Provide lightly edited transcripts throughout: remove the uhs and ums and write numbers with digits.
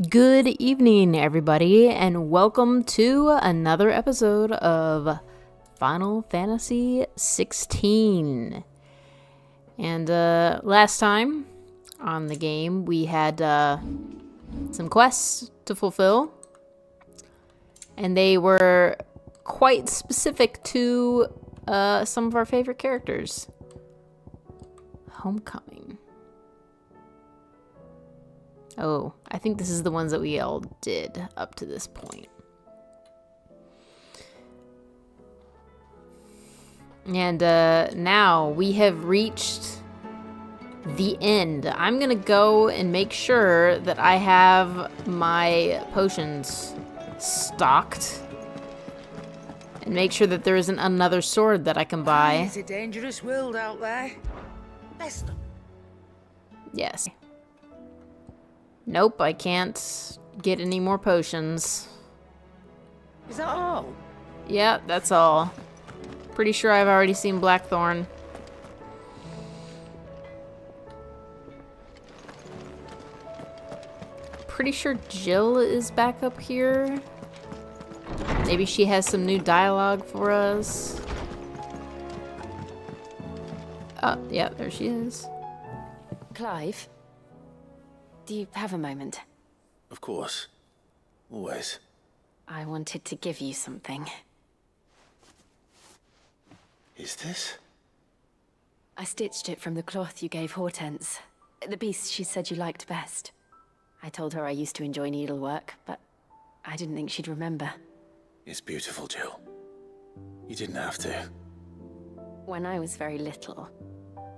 Good evening, everybody, and welcome to another episode of Final Fantasy XVI. And last time on the game, we had some quests to fulfill, and they were quite specific to some of our favorite characters. Homecoming. Oh, I think this is the ones that we all did up to this point. And now we have reached the end. I'm gonna go and make sure that I have my potions stocked. And make sure that there isn't another sword that I can buy. It's a dangerous world out there. Best. Yes. Nope, I can't get any more potions. Is that all? Yeah, that's all. Pretty sure I've already seen Blackthorn. Pretty sure Jill is back up here. Maybe she has some new dialogue for us. Oh, yeah, there she is. Clive, do you have a moment? Of course. Always. I wanted to give you something. Is this? I stitched it from the cloth you gave Hortense. The piece she said you liked best. I told her I used to enjoy needlework, but I didn't think she'd remember. It's beautiful, Jill. You didn't have to. When I was very little,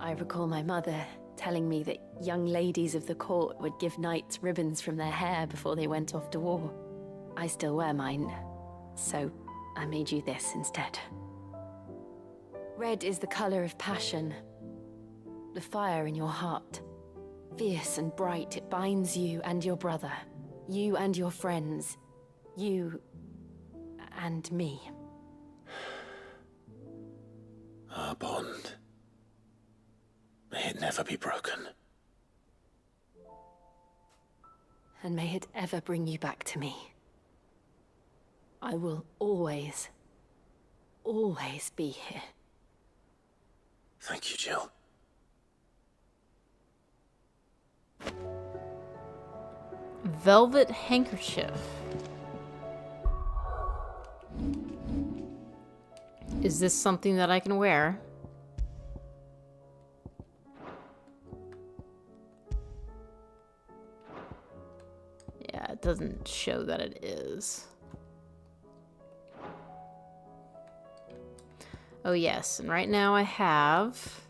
I recall my mother telling me that young ladies of the court would give knights ribbons from their hair before they went off to war. I still wear mine, so I made you this instead. Red is the color of passion, the fire in your heart. Fierce and bright, it binds you and your brother, you and your friends, you and me. Our bond. May it never be broken. And may it ever bring you back to me. I will always, always be here. Thank you, Jill. Velvet handkerchief. Is this something that I can wear? Yeah, it doesn't show that it is. Oh yes, and right now I have...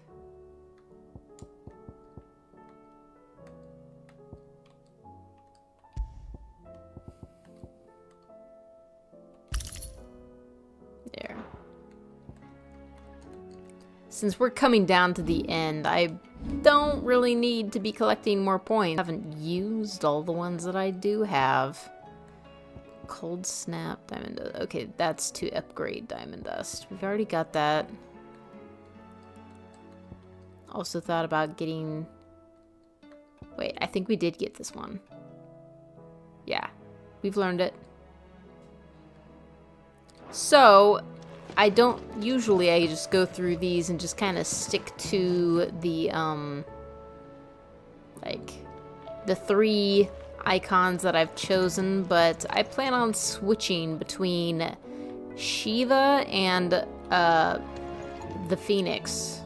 There. Since we're coming down to the end, I don't really need to be collecting more points. I haven't used all the ones that I do have. Cold Snap, Diamond Dust. Okay, that's to upgrade Diamond Dust. We've already got that. Also thought about getting... Wait, I think we did get this one. Yeah, we've learned it. So, I don't usually, I just go through these and just kind of stick to the, like, the 3 icons that I've chosen, but I plan on switching between Shiva and, the Phoenix.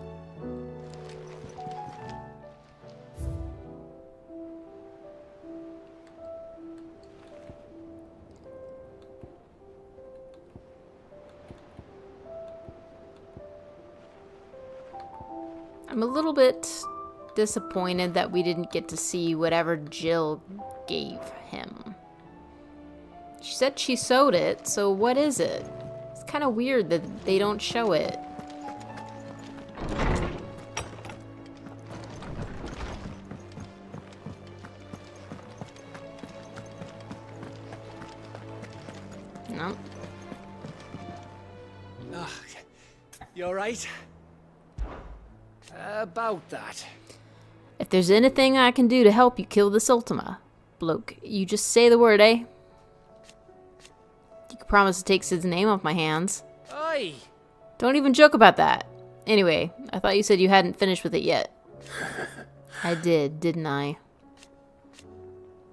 I'm a little bit disappointed that we didn't get to see whatever Jill gave him. She said she sewed it, so what is it? It's kind of weird that they don't show it. No. You alright? About that. If there's anything I can do to help you kill this Ultima, bloke. You just say the word, eh? You can promise to take Sid's name off my hands. Oi! Don't even joke about that. Anyway, I thought you said you hadn't finished with it yet. I did, didn't I?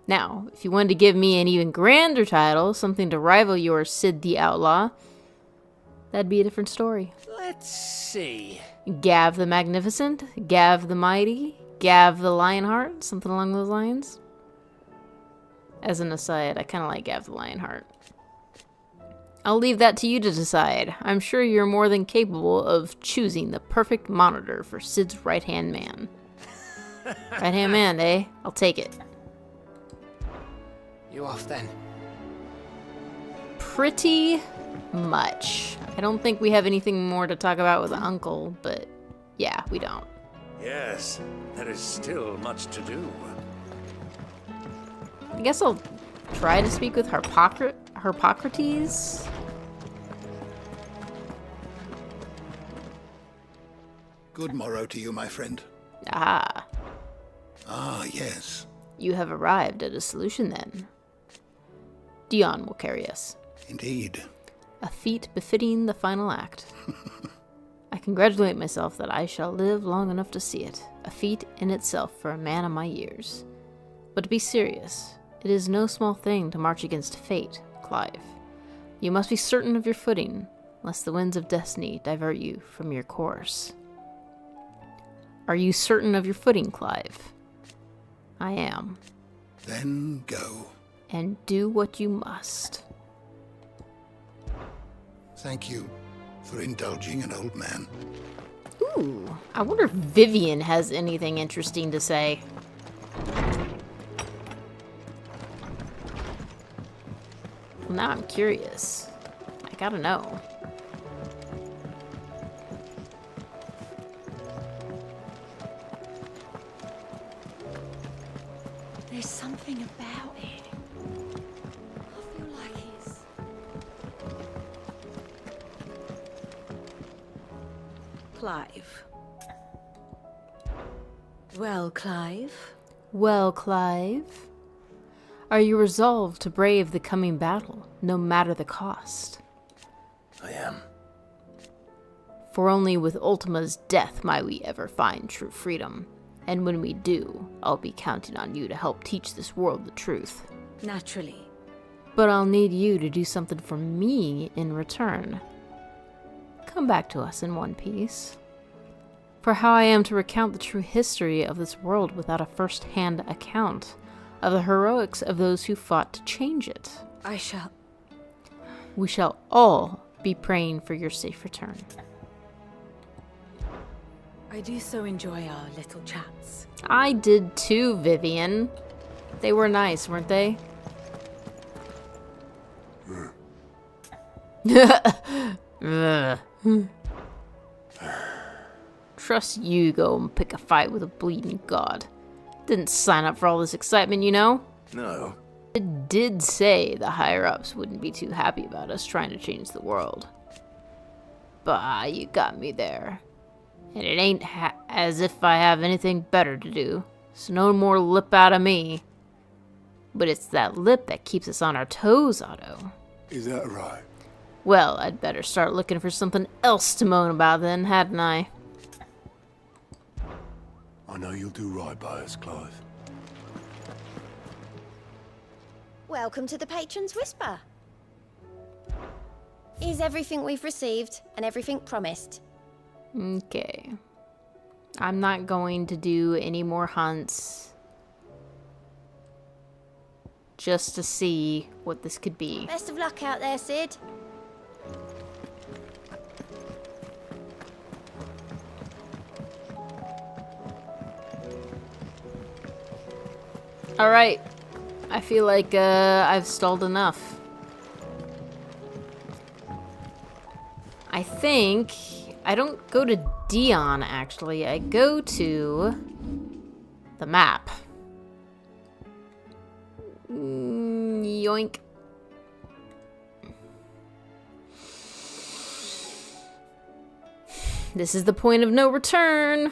Now, if you wanted to give me an even grander title, something to rival your Sid the Outlaw, that'd be a different story. Let's see. Gav the Magnificent, Gav the Mighty, Gav the Lionheart, something along those lines. As an aside, I kind of like Gav the Lionheart. I'll leave that to you to decide. I'm sure you're more than capable of choosing the perfect monitor for Sid's right-hand man. Right-hand man, eh? I'll take it. You off then? Pretty much. I don't think we have anything more to talk about with Uncle, but yeah, we don't. Yes, there is still much to do. I guess I'll try to speak with Harpocrates. Good morrow to you, my friend. Ah, Ah, yes. you have arrived at a solution then. Dion will carry us. Indeed. A feat befitting the final act. I congratulate myself that I shall live long enough to see it. A feat in itself for a man of my years. But to be serious, it is no small thing to march against fate, Clive. You must be certain of your footing, lest the winds of destiny divert you from your course. Are you certain of your footing, Clive? I am. Then go. And do what you must. Thank you for indulging an old man. Ooh, I wonder if Vivian has anything interesting to say. Well, now I'm curious. I gotta know. There's something about it. I feel like it's... Clive. Well, Clive? Well, Clive, are you resolved to brave the coming battle, no matter the cost? I am. For only with Ultima's death might we ever find true freedom. And when we do, I'll be counting on you to help teach this world the truth. Naturally. But I'll need you to do something for me in return. Come back to us in one piece. For how I am to recount the true history of this world without a first-hand account of the heroics of those who fought to change it. I shall... We shall all be praying for your safe return. I do so enjoy our little chats. I did too, Vivian. They were nice, weren't they? Ugh. Trust you go and pick a fight with a bleeding god. Didn't sign up for all this excitement, you know? No. It did say the higher-ups wouldn't be too happy about us trying to change the world. Bah, you got me there. And it ain't as if I have anything better to do, so no more lip out of me. But it's that lip that keeps us on our toes, Otto. Is that right? Well, I'd better start looking for something else to moan about then, hadn't I? I know you'll do right by us, Clive. Welcome to the Patron's Whisper. Is everything we've received and everything promised? Okay. I'm not going to do any more hunts. Just to see what this could be. Best of luck out there, Sid. Alright. I feel like I've stalled enough. I think I don't go to Dion, actually. I go to the map. Yoink. This is the point of no return.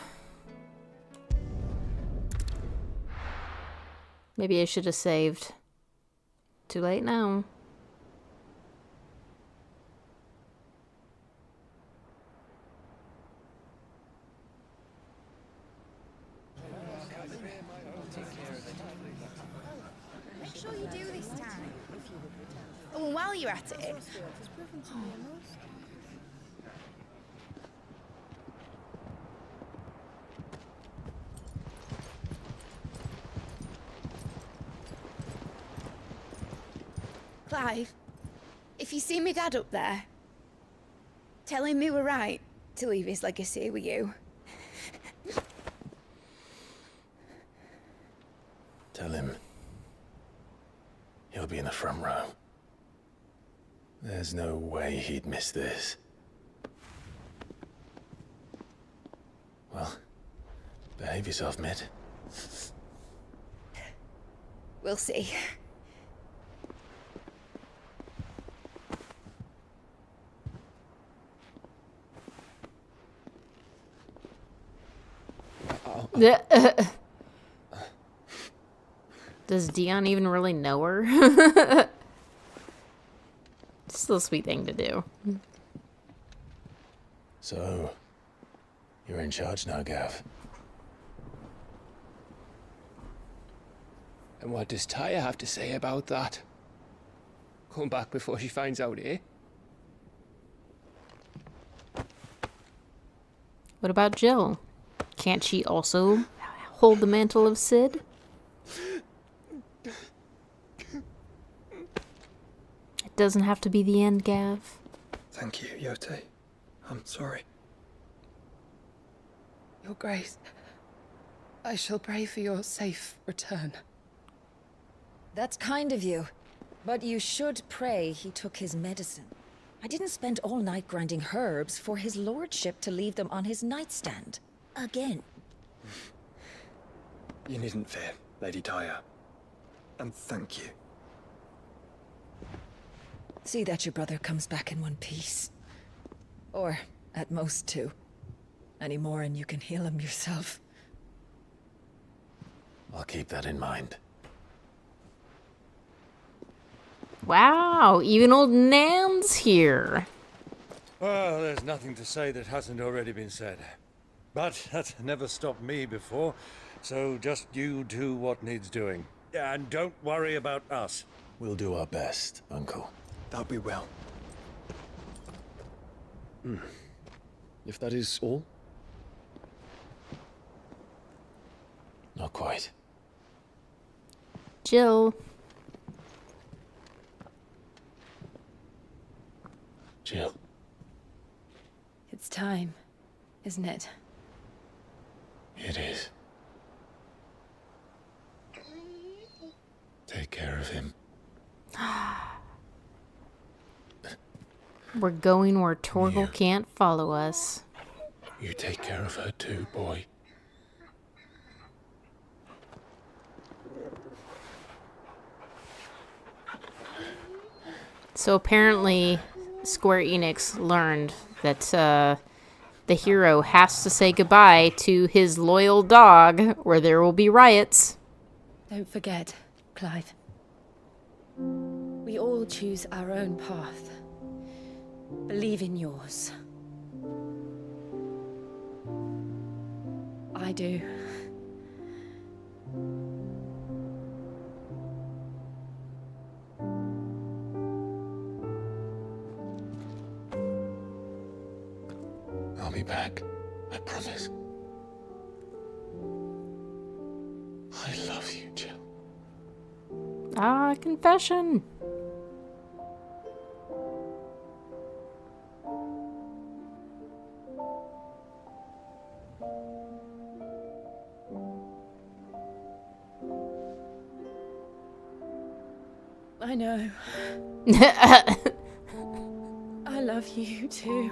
Maybe I should have saved. Too late now. Make sure you do this time. Oh, and while you're at it... Clive, if you see me dad up there, tell him we were right to leave his legacy with you. Tell him he'll be in the front row. There's no way he'd miss this. Well, behave yourself, Mid. We'll see. Does Dion even really know her? Still a sweet thing to do. So, you're in charge now, Gav. And what does Tyre have to say about that? Come back before she finds out, eh? What about Jill? Can't she also hold the mantle of Sid? It doesn't have to be the end, Gav. Thank you, Yote. I'm sorry. Your Grace, I shall pray for your safe return. That's kind of you. But you should pray he took his medicine. I didn't spend all night grinding herbs for his lordship to leave them on his nightstand. Again. You needn't fear, Lady Tyre. And thank you. See that your brother comes back in one piece. Or, at most, two. Any more and you can heal him yourself. I'll keep that in mind. Wow, even old Nan's here. Well, there's nothing to say that hasn't already been said. But that's never stopped me before, so just you do what needs doing. And don't worry about us. We'll do our best, Uncle. That'll be well. If that is all? Not quite. Jill. Jill. It's time, isn't it? It is. Take care of him. We're going where Torgal Yeah. can't follow us. You take care of her too, boy. So apparently, Square Enix learned that the hero has to say goodbye to his loyal dog, or there will be riots. Don't forget, Clive. We all choose our own path. Believe in yours. I do. I'll be back. I promise. I love you, Jill. Ah, confession. I know. I love you too.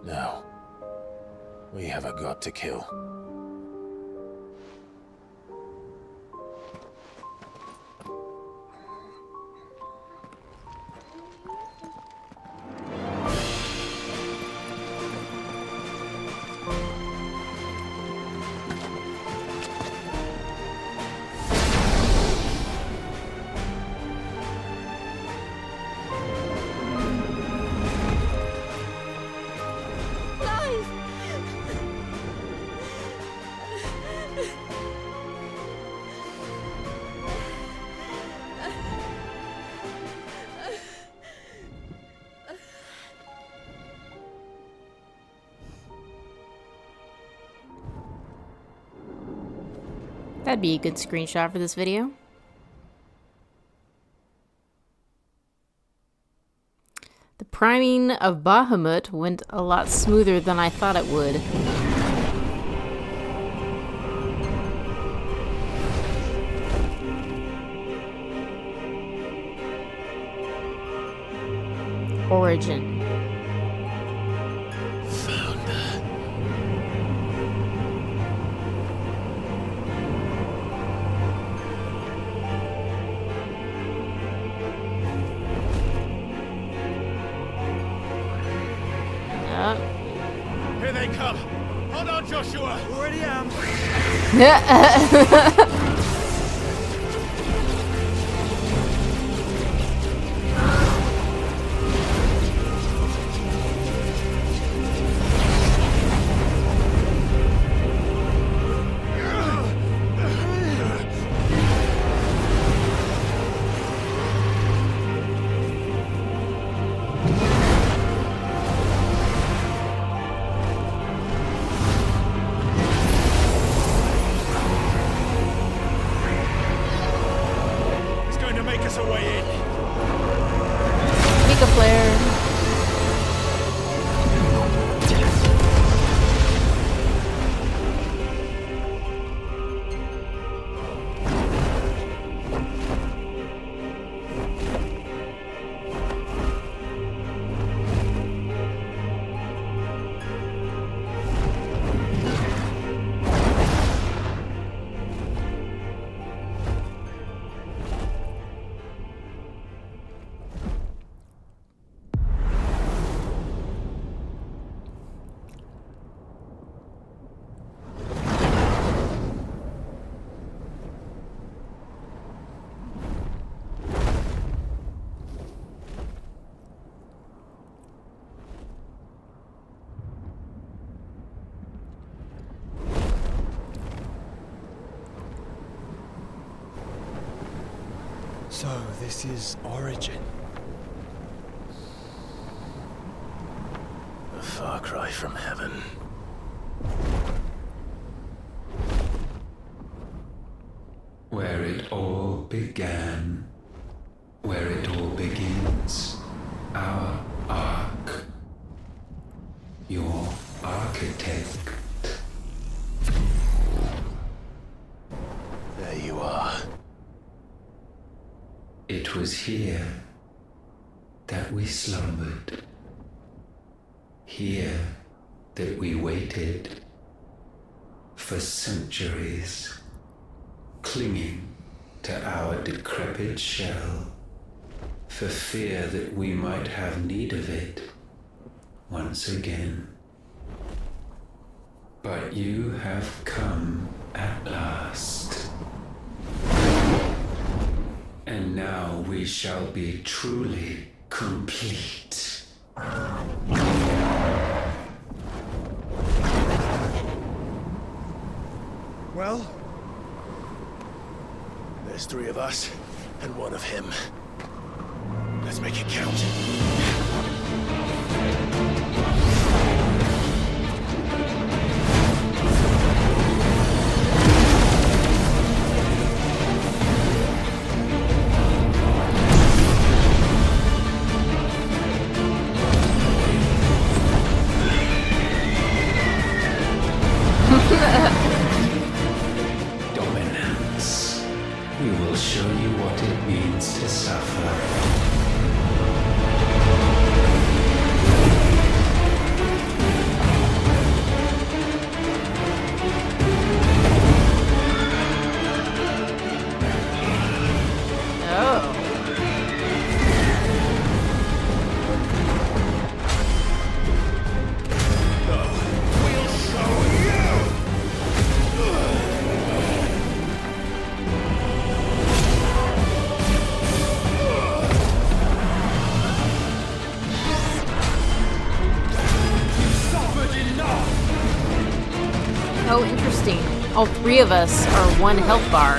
No. We have a god to kill. That'd be a good screenshot for this video. The priming of Bahamut went a lot smoother than I thought it would. Origin. Here they come. Hold on, Joshua. Already am. So, this is Origin. A far cry from heaven. Where it all began. Where it all begins. Our ark. Your architect. There you are. It was here that we slumbered. Here that we waited for centuries, clinging to our decrepit shell, for fear that we might have need of it once again. But you have come at last. And now we shall be truly complete. Well? There's 3 of us, and 1 of him. Let's make it count. Dominance. We will show you what it means to suffer. Oh, interesting. All three of us are one health bar.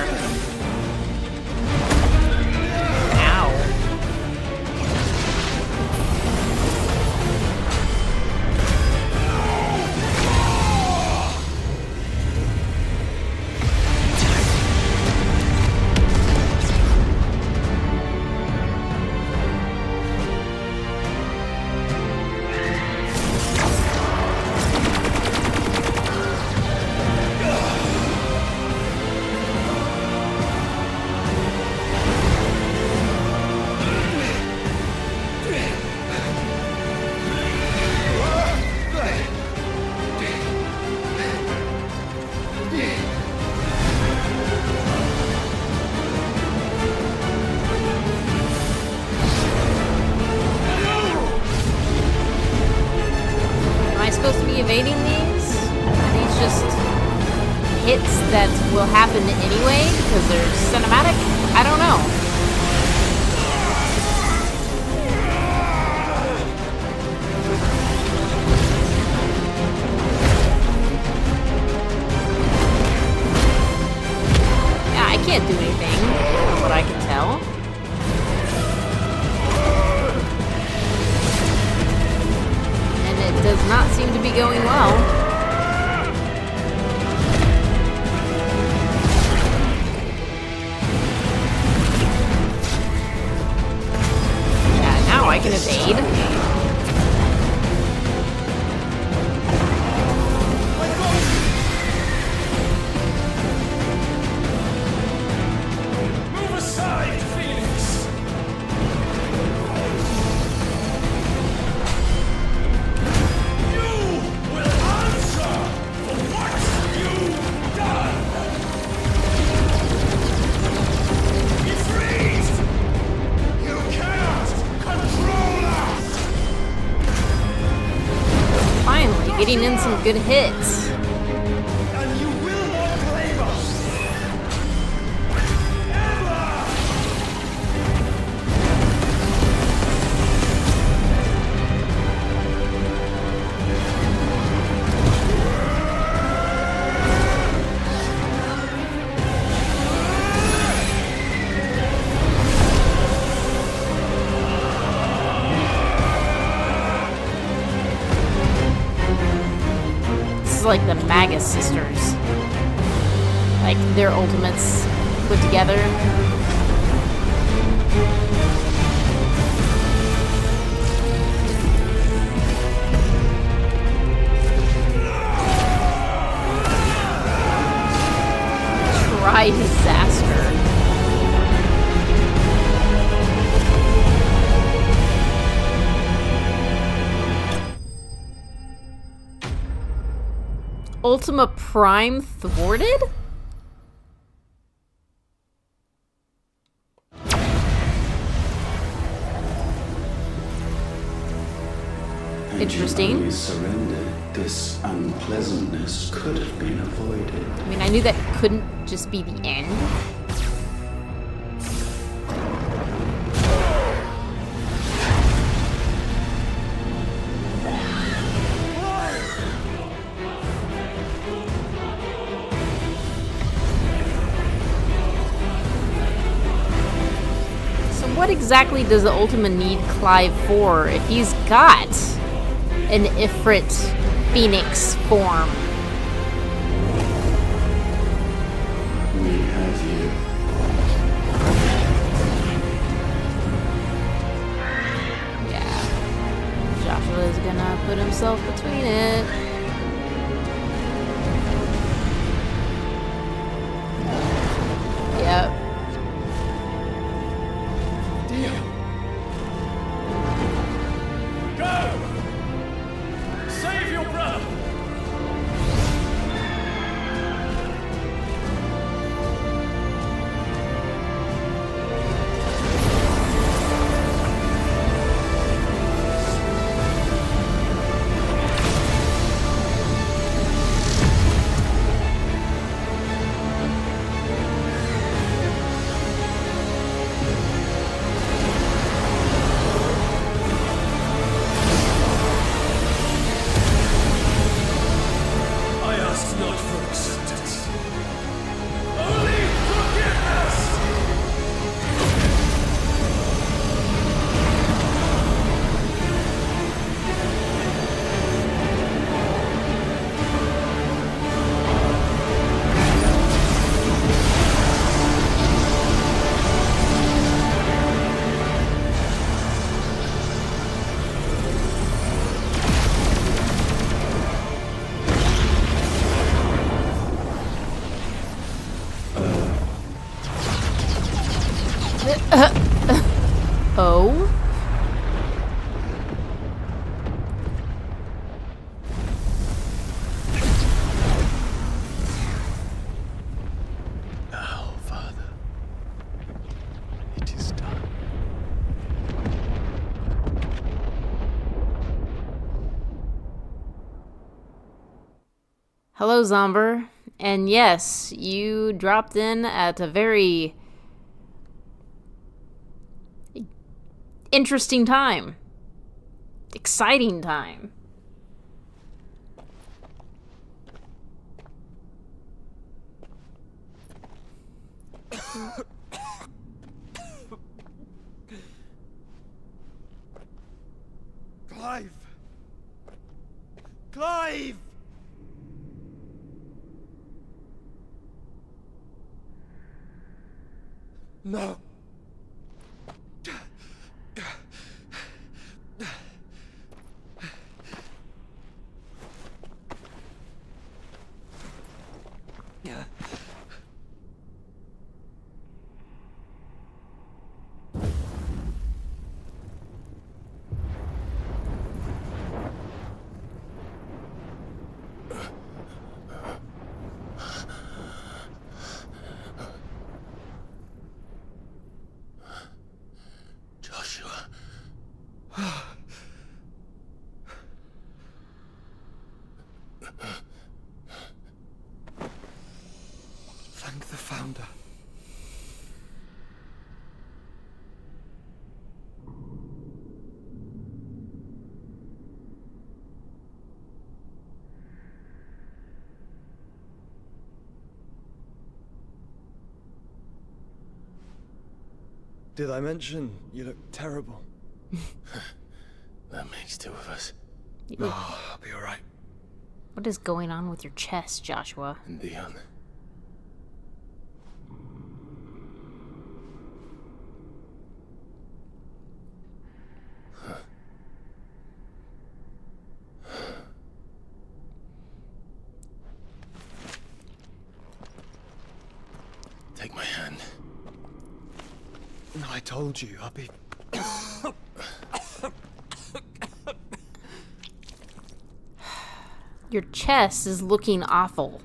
Ow. Evading these? Are these just hits that will happen anyway because they're cinematic? I don't know. Yeah, I can't do anything from what I can tell. It does not seem to be going well. Yeah, now I can evade. Move aside, Phoenix! Getting in some good hits. And you will not blame us. Like the Magus sisters. Like their ultimates put together. Try disaster. Ultima Prime thwarted? Interesting. Had you surrendered, this unpleasantness could have been avoided. I mean, I knew that couldn't just be the end. What exactly does the Ultima need Clive for if he's got an Ifrit Phoenix form? We have you. Yeah. Joshua's gonna put himself between it. Yep. Hello, Zomber. And yes, you dropped in at a very interesting time. Exciting time. Clive! Clive! No. Thank the Founder. Did I mention you look terrible? That makes two of us. Oh, I'll be alright. What is going on with your chest, Joshua? And Dion. Take my hand. No, I told you, I'll be... Your chest is looking awful.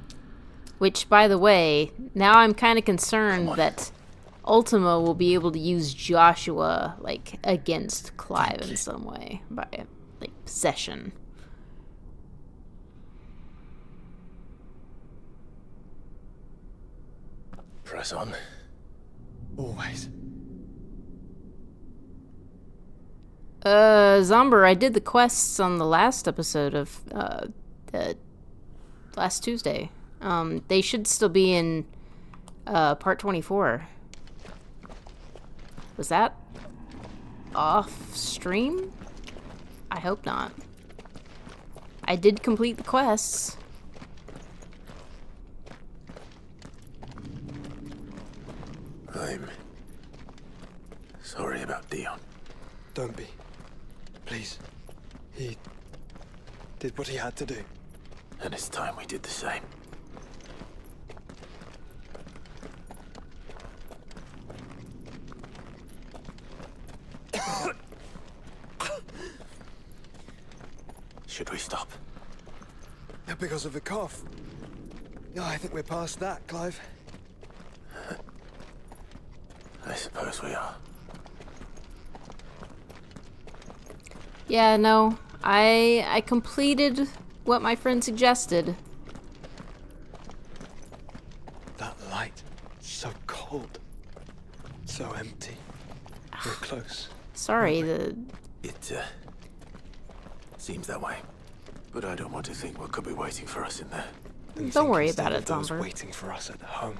Which, by the way, now I'm kind of concerned that Ultima will be able to use Joshua, like, against Clive in some way. By, like, possession. Press on. Always. Zomber, I did the quests on the last episode of, last Tuesday. They should still be in, part 24. Was that off stream? I hope not. I did complete the quests. I'm sorry about Dion. Don't be. Please. He did what he had to do. And it's time we did the same. Should we stop? Yeah, because of the cough. Yeah, I think we're past that, Clive. I suppose we are. Yeah, no. I completed what my friend suggested. That light, so cold. So empty. We're close. Sorry, It seems that way. But I don't want to think what could be waiting for us in there. Don't worry about it, Those Zomber. waiting for us at home.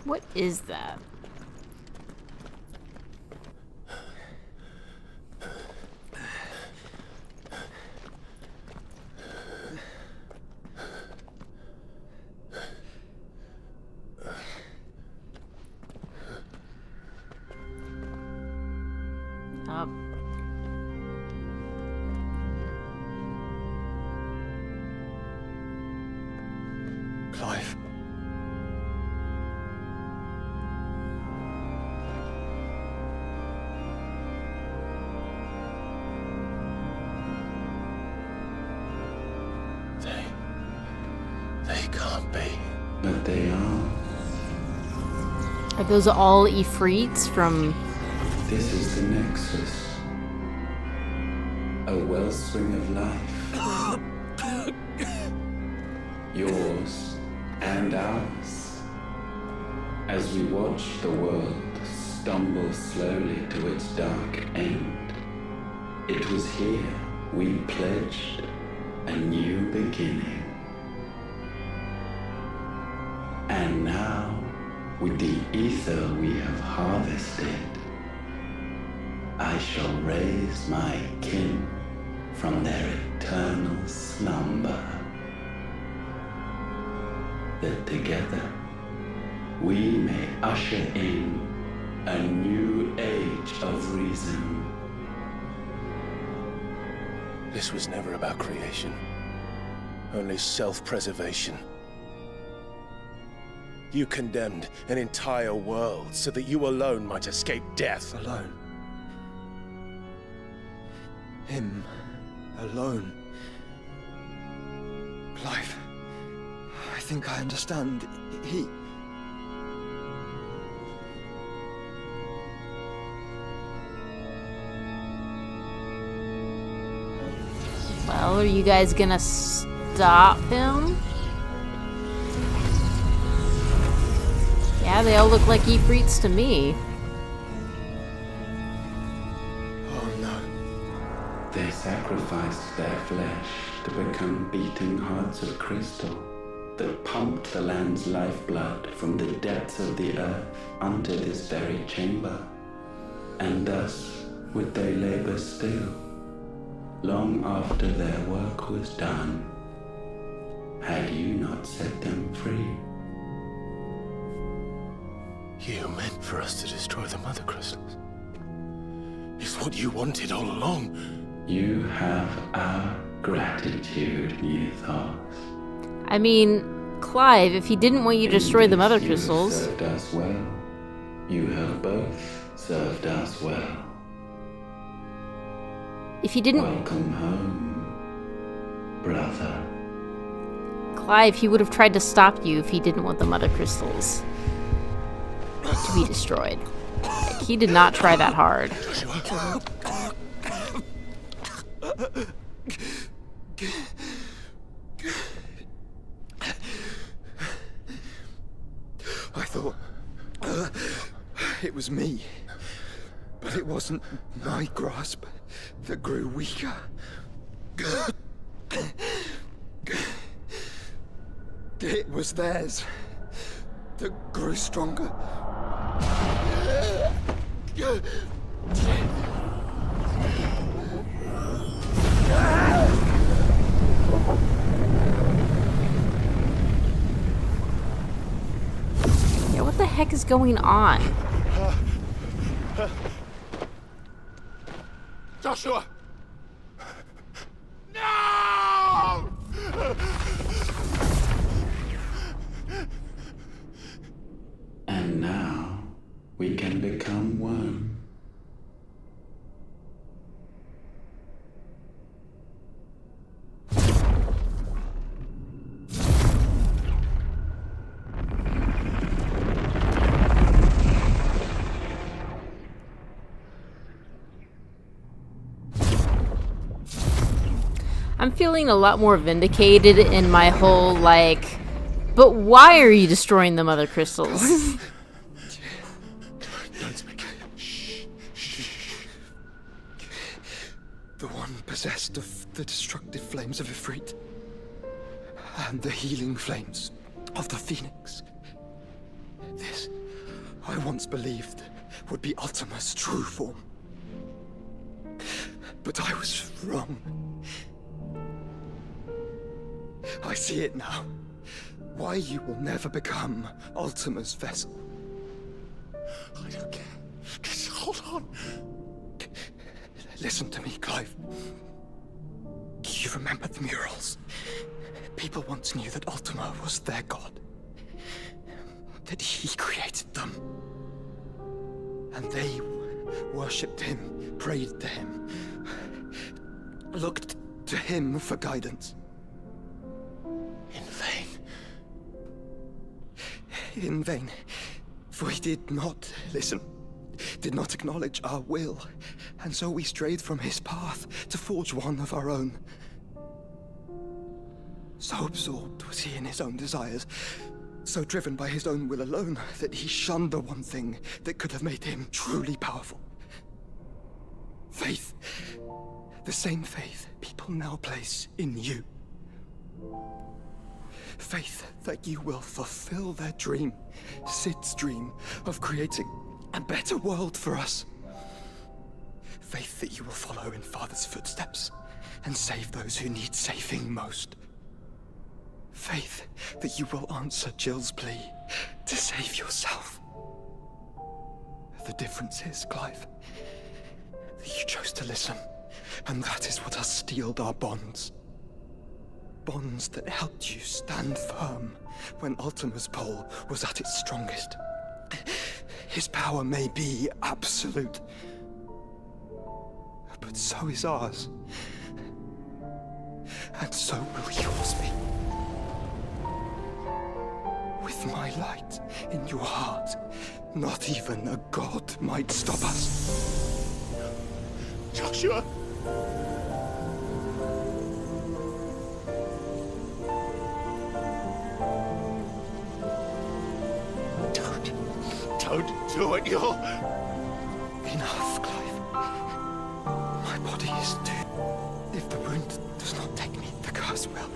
What is that? Clive. They can't be. But they are. Are those all Ifrits from... This is the Nexus. a wellspring of life. Yours and ours. As we watch the world stumble slowly to its dark end, it was here we pledged a new beginning. And now, with the ether we have harvested, I shall raise my kin from their eternal slumber, that together we may usher in a new age of reason. This was never about creation, only self-preservation. You condemned an entire world so that you alone might escape death. Alone. Him. Alone. Clive. I think I understand. He... Well, are you guys gonna stop him? Yeah, they all look like Ifrits to me. Oh no. They sacrificed their flesh to become beating hearts of crystal that pumped the land's lifeblood from the depths of the earth unto this very chamber. And thus would they labor still, long after their work was done, had you not set them free. You meant for us to destroy the mother crystals. It's what you wanted all along. You have our gratitude, Mythos. I mean, Clive, if he didn't want you to destroy the mother crystals... You served us well. You have both served us well. If he didn't... Welcome home, brother. Clive, he would have tried to stop you if he didn't want the mother crystals to be destroyed. Like, he did not try that hard. I thought it was me, but it wasn't my grasp that grew weaker. It was theirs that grew stronger. Yeah, what the heck is going on? Joshua! No! And now we can become one. I'm feeling a lot more vindicated in my whole, like, but why are you destroying the mother crystals? Don't speak. Shh. Shh. The one possessed of the destructive flames of Ifrit, and the healing flames of the Phoenix. This, I once believed, would be Ultima's true form. But I was wrong. I see it now. Why you will never become Ultima's vessel. I don't care. Just hold on. Listen to me, Clive. You remember the murals? People once knew that Ultima was their god. That he created them. And they worshipped him, prayed to him, looked to him for guidance. In vain. In vain, for he did not listen. did not acknowledge our will, and so we strayed from his path to forge one of our own. So absorbed was he in his own desires, so driven by his own will alone, that he shunned the one thing that could have made him truly powerful. Faith. The same faith people now place in you. Faith that you will fulfill their dream, Sid's dream, of creating a better world for us. Faith that you will follow in Father's footsteps and save those who need saving most. Faith that you will answer Jill's plea to save yourself. The difference is, Clive, that you chose to listen, and that is what has steeled our bonds. Bonds that helped you stand firm when Ultima's pull was at its strongest. His power may be absolute, but so is ours. And so will yours be. With my light in your heart, not even a god might stop us. Joshua! Don't do it, you'll... Enough, Clive. My body is too... If the wound does not take me, the curse will.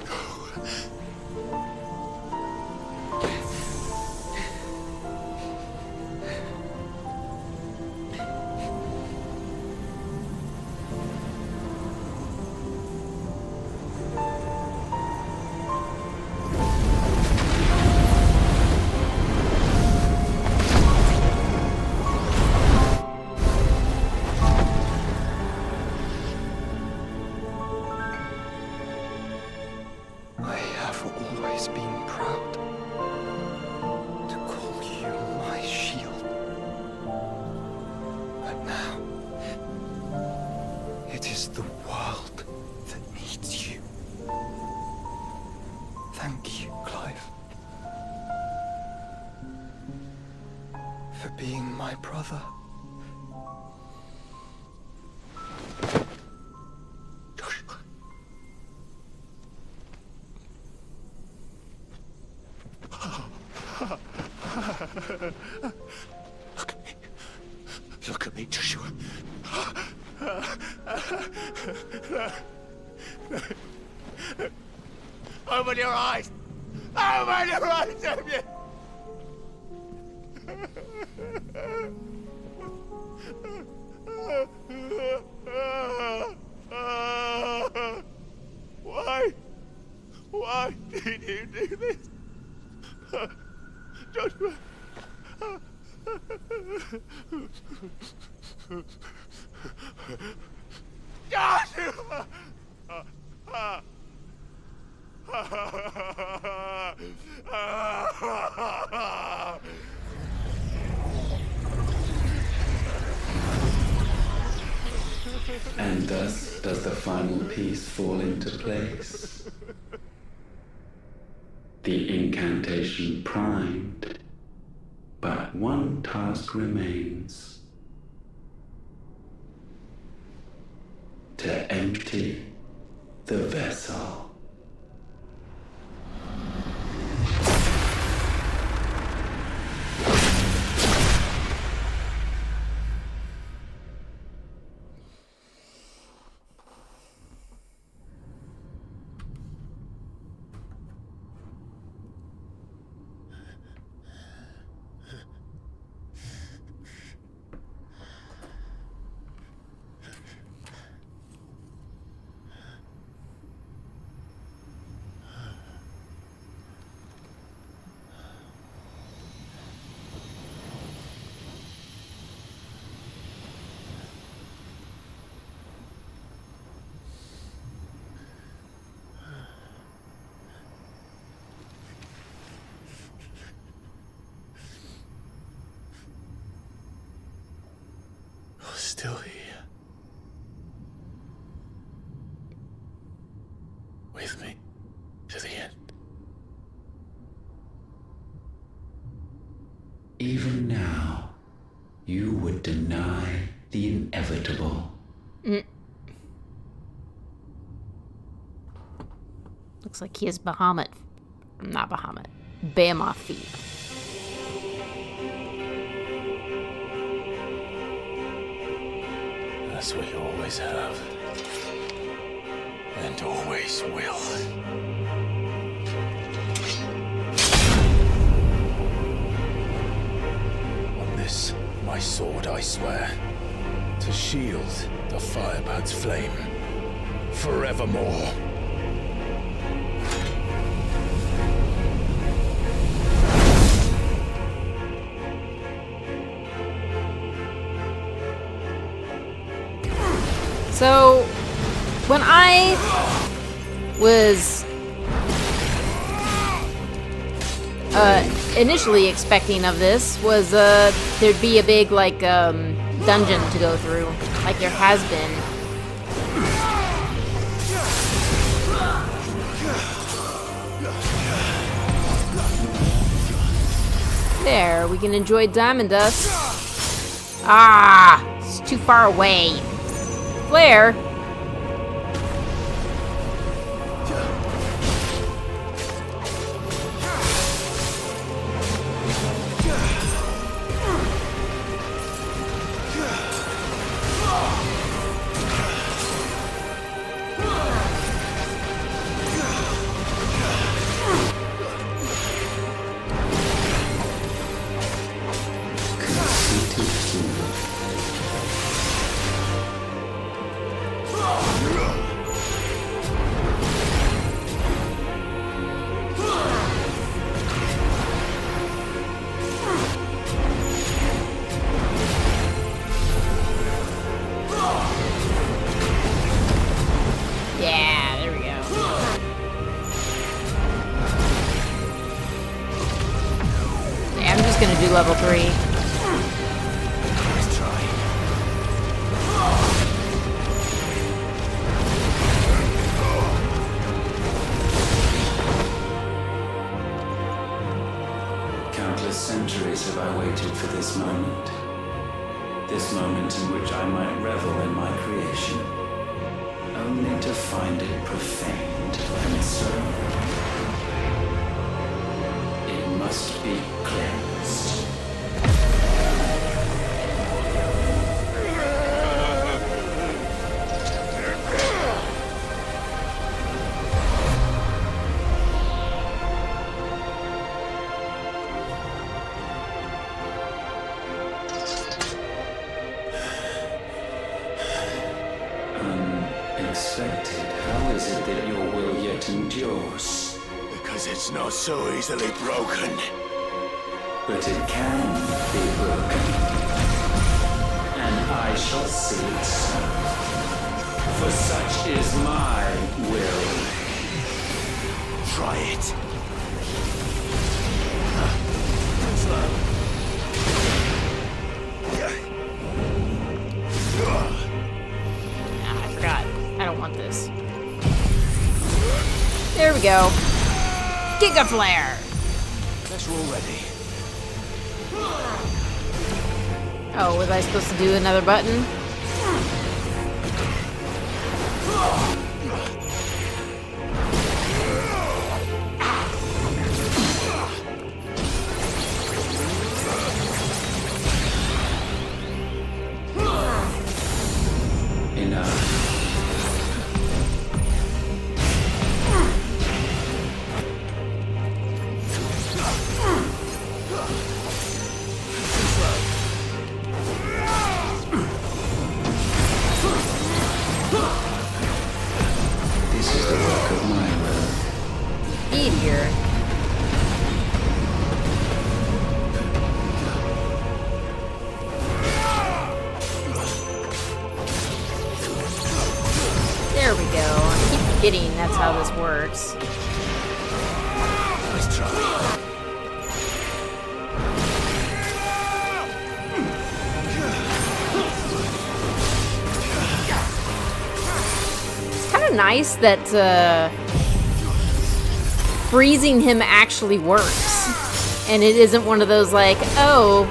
Look at me, Joshua. Open your eyes! Open your eyes, Damien! Why? Why did you do this? Joshua! Joshua! And thus does the final piece fall into place. The incantation primed, but one task remains. To empty the vessel. Still here. With me to the end. Even now, you would would deny the inevitable. Looks like he has Bahamut. Not Bahamut. Behemoth feet. That's what you always have. And always will. On this, my sword, I swear, to shield the firepad's flame forevermore. So, when I was initially expecting of this was there'd be a big like dungeon to go through, like there has been. There, we can enjoy diamond dust. Ah, it's too far away. Flare. Level 3. Let's try. Countless centuries have I waited for this moment. This moment in which I might revel in my creation, only to find it profaned and so. It must be cleansed. Unexpected. How is it that your will yet endures? Because it's not so easily broken. But it can be broken. And I shall see it so. For such is my will. Try it. I forgot. I don't want this. There we go. Giga Flare! Guess we're all ready. Oh, was I supposed to do another button? Enough. This is the work of my will. Meteor. There we go. I keep forgetting that's how this works. Let's try. It's kind of nice that freezing him actually works. And it isn't one of those like, oh,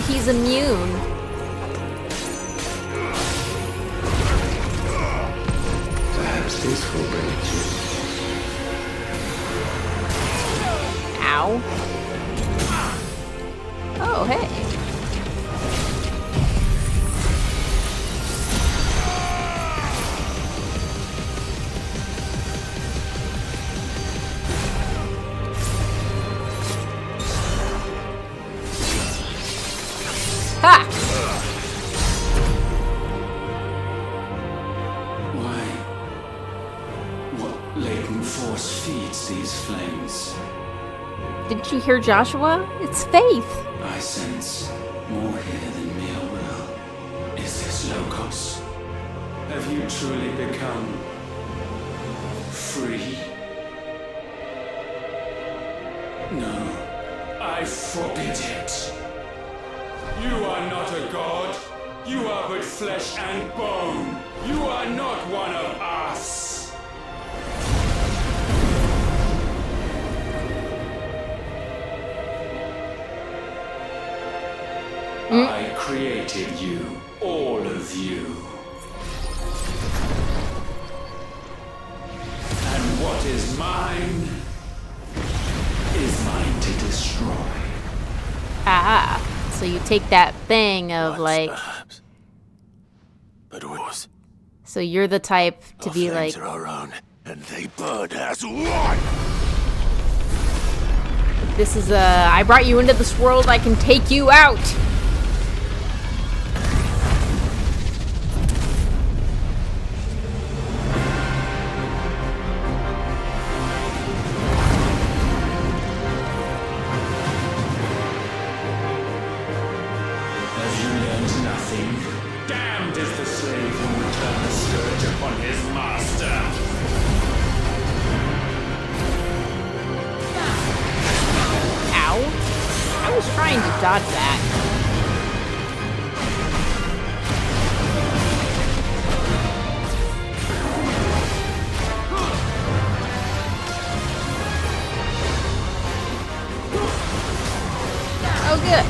he's immune. Ow. Oh, hey. Ha! Why? What latent force feeds these flames? Didn't you hear Joshua? It's faith. I sense more here than mere will. Is this Logos? Have you truly become free? No, I forbid it. You are not a god. You are but flesh and bone. You are not one of us. I created you, all of you. And what is mine is mine to destroy. Ah, so you take that thing of like... Perhaps. But wars. So you're the type to be like... are our own, and they burn as one. This is I brought you into this world, I can take you out! Have you learned nothing? Damned is the slave who will turn the scourge upon his master. Ow. I was trying to dodge that. Oh, good.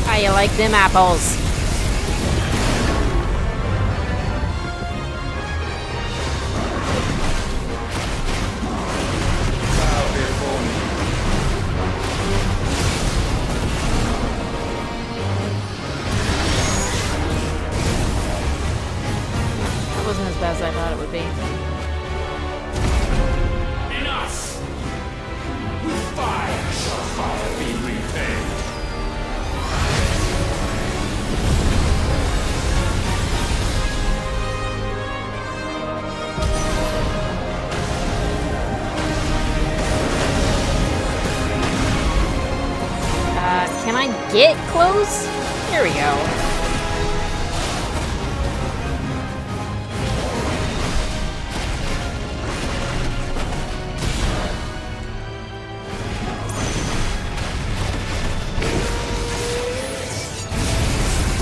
How you like them apples? That wasn't as bad as I thought it would be. Enough! With fire shall fire be repaid. Can I get close? There we go.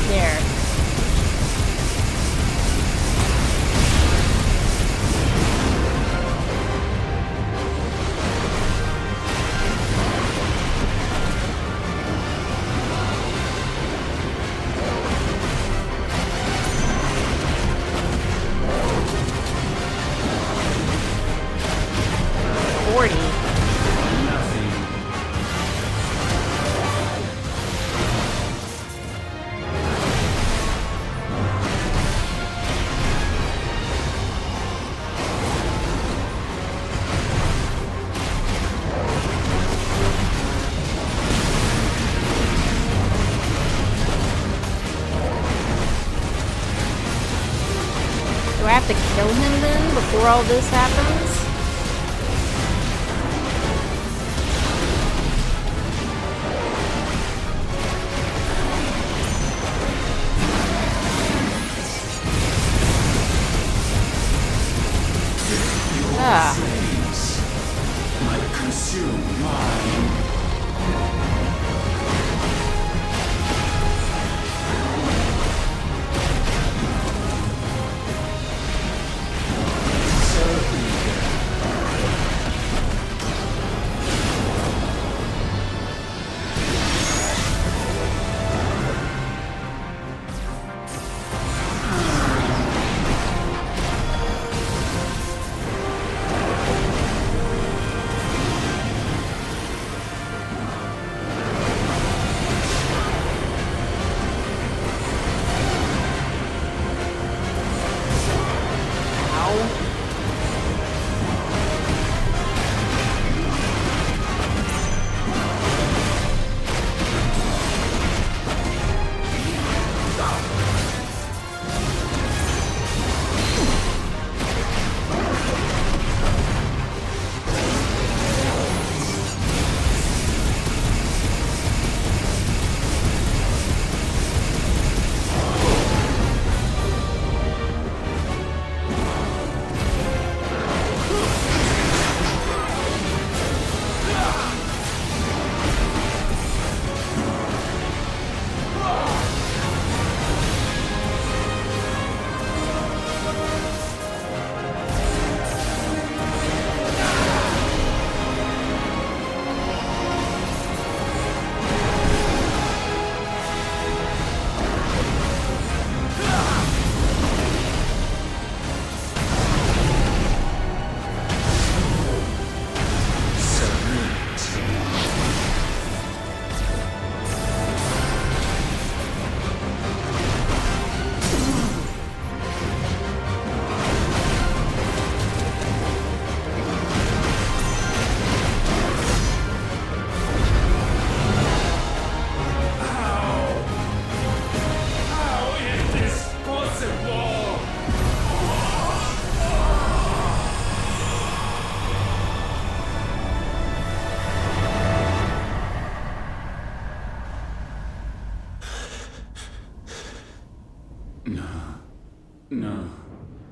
There. have to kill him then before all this happens? Ah. Might consume mine.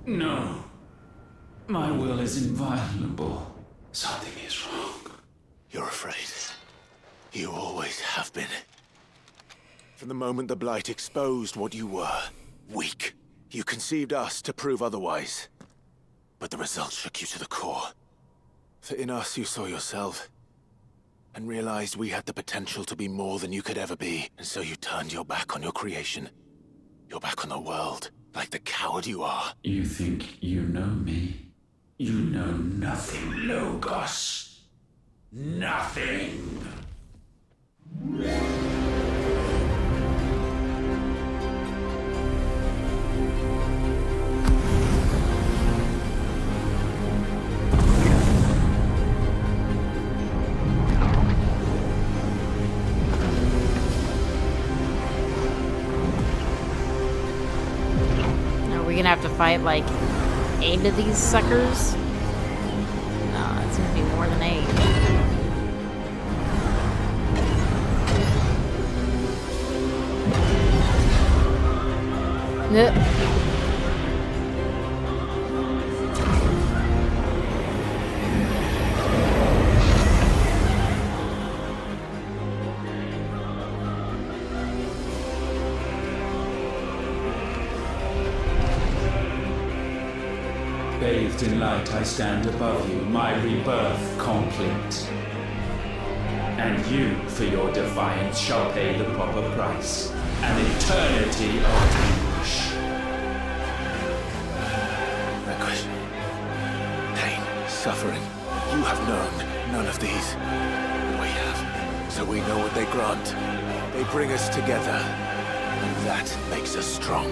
No. My will is inviolable. Something is wrong. You're afraid. You always have been. From the moment the Blight exposed what you were, weak, you conceived us to prove otherwise. But the results shook you to the core. For in us you saw yourself, and realized we had the potential to be more than you could ever be. And so you turned your back on your creation. Your back on the world, like the coward you are. You think you know me? You know nothing, Logos. Nothing. Are we gonna have to fight like 8 of these suckers? No, it's gonna be more than 8. Nope. Bathed in light, I stand above you, my rebirth complete. And you, for your defiance, shall pay the proper price. An eternity of anguish. Anguish. Pain. Suffering. You have known none of these. We have. So we know what they grant. They bring us together. And that makes us strong.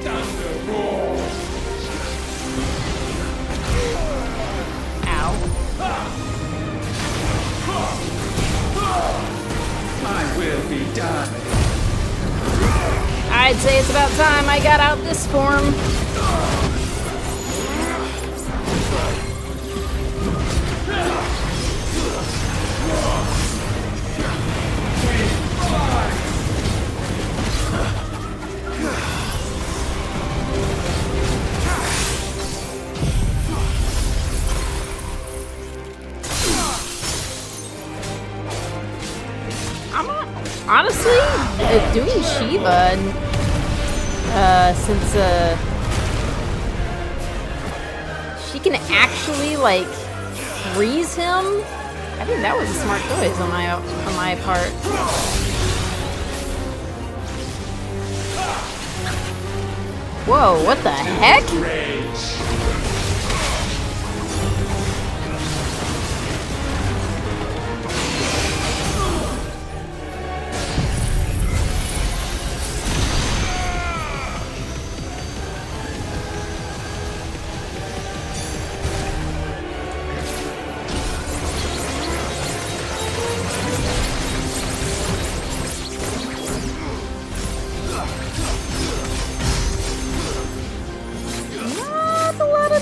Thunder roars! My will be done. I'd say it's about time I got out this form. Honestly, doing Shiva, since she can actually like freeze him, I think that was a smart choice on my part. Whoa, what the heck?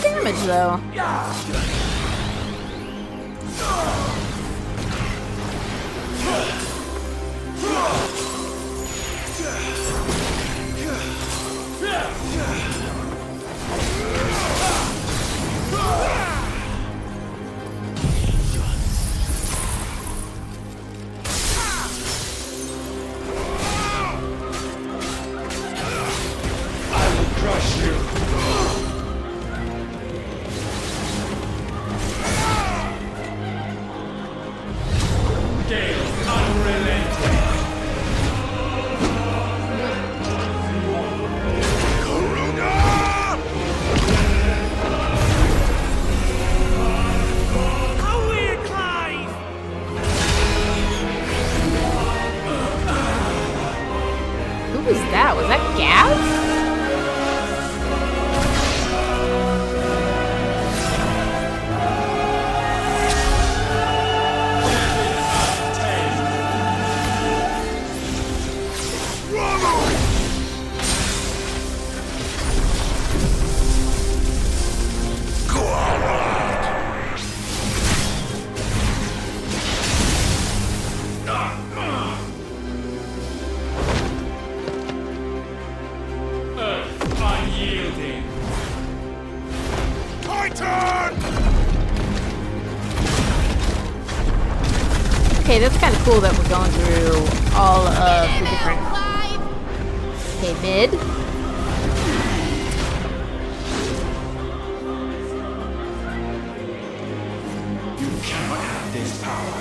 Damage though. I will crush you. Who was that? Was that Gav? Okay, that's kind of cool that we're going through all of the different... Okay, mid. You cannot have this power.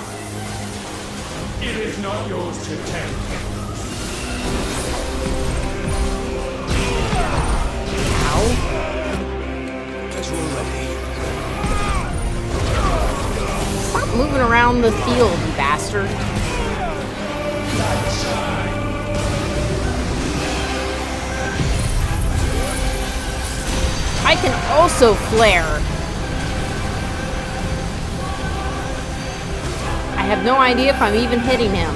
It is not yours to take. Ow. As we're ready. Stop moving around the field, you bastard. I can also flare. I have no idea if I'm even hitting him.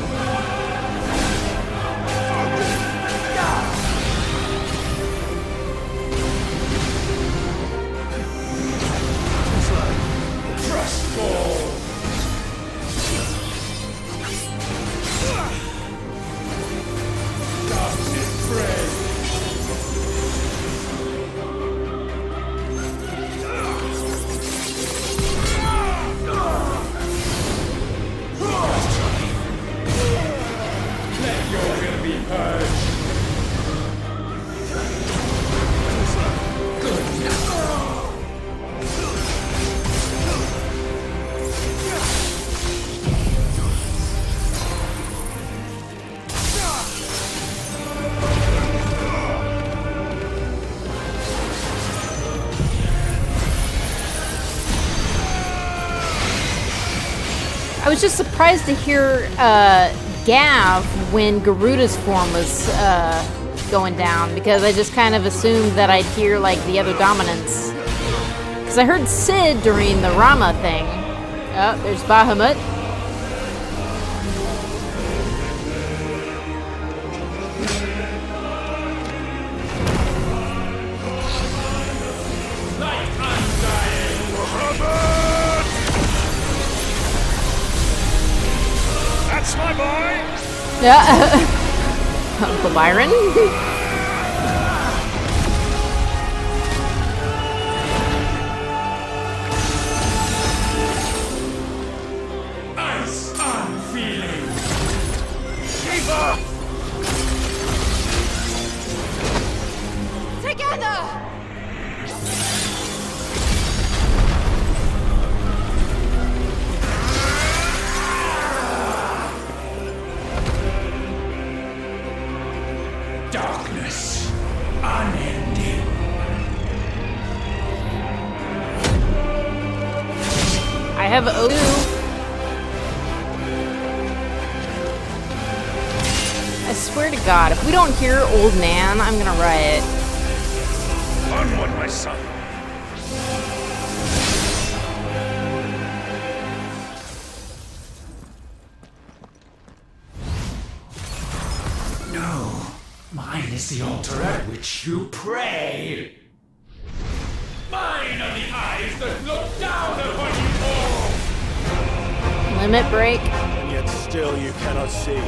I was just surprised to hear Gav when Garuda's form was going down, because I just kind of assumed that I'd hear like the other dominants. Because I heard Sid during the Rama thing. Oh, there's Bahamut. That's my boy! Yeah. Uncle Byron. Ice on feeling. Together! Darkness, unending. I have O2. I swear to God, if we don't hear Old Nan, I'm gonna riot. Onward, my son. No, mine is the altar at which you pray. Mine are the eyes that look down upon you all. Limit break. And yet still you cannot see.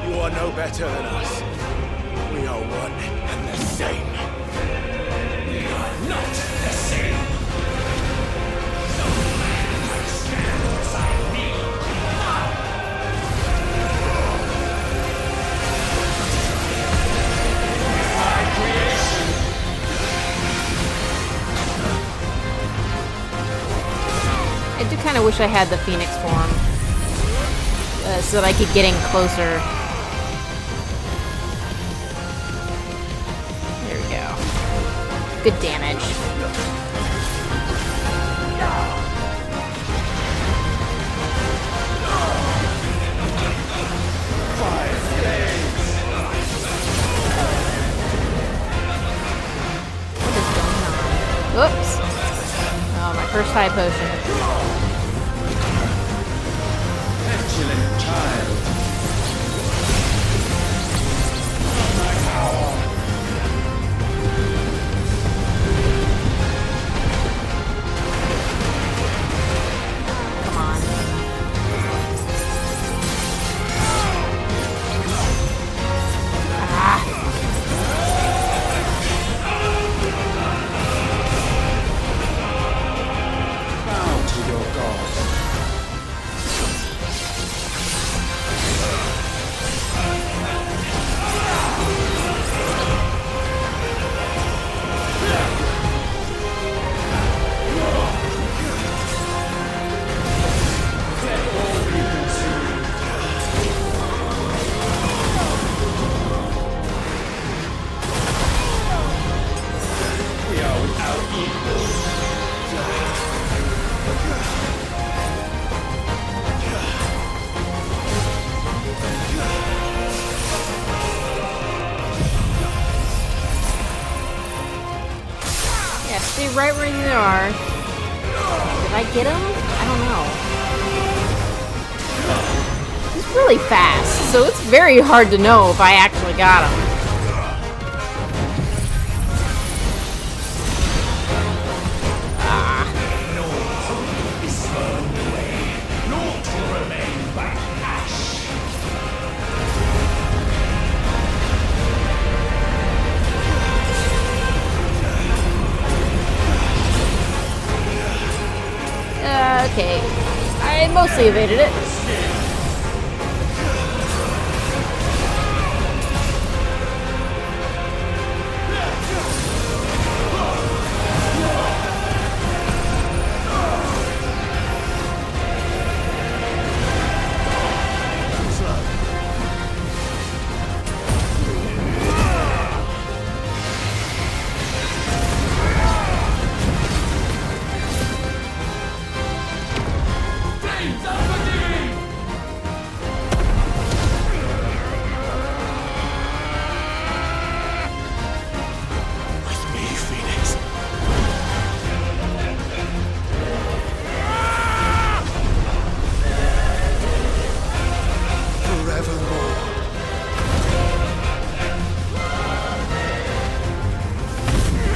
You are no better than us. We are one and the same. We are not the same. No man might stand beside me. My creation. I do kind of wish I had the Phoenix form so that I could get in closer. There we go. Good damage. What is going on? Oops. Oh, my first high potion. Petulant child. Come on. Ah. Bow to your god. Yeah, stay right where you are. Did I get him? I don't know. He's really fast, so it's very hard to know if I actually got him. Okay. I mostly evaded it.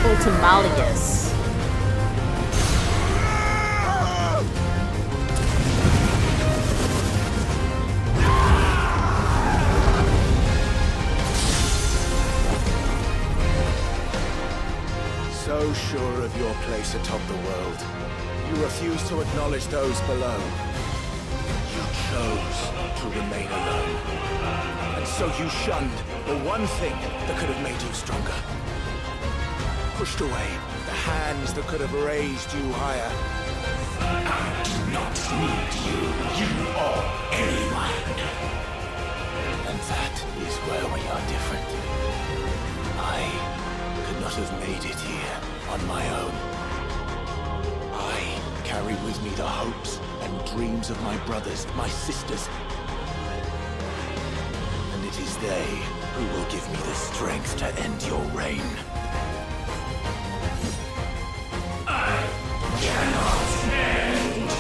Ultimalius. So sure of your place atop the world, you refuse to acknowledge those below. You chose to remain alone. And so So you shunned the one thing that could have made you stronger. Pushed away the hands that could have raised you higher. I do not need you or anyone. And that is where we are different. I could not have made it here on my own. I carry with me the hopes and dreams of my brothers, my sisters. And it is they who will give me the strength to end your reign. I cannot end.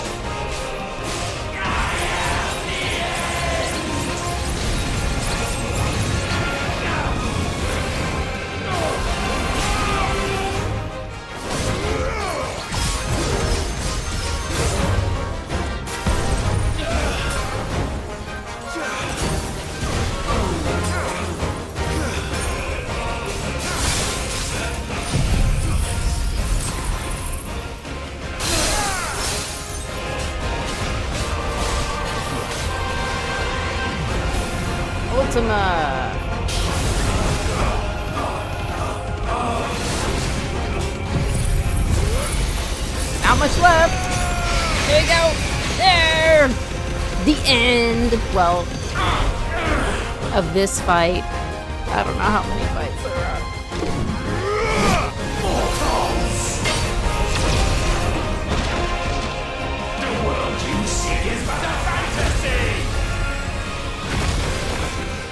Ultima. Not much left. There you go. There. The end. Well, of this fight. I don't know how many fights there are. The world you seek is but a fantasy!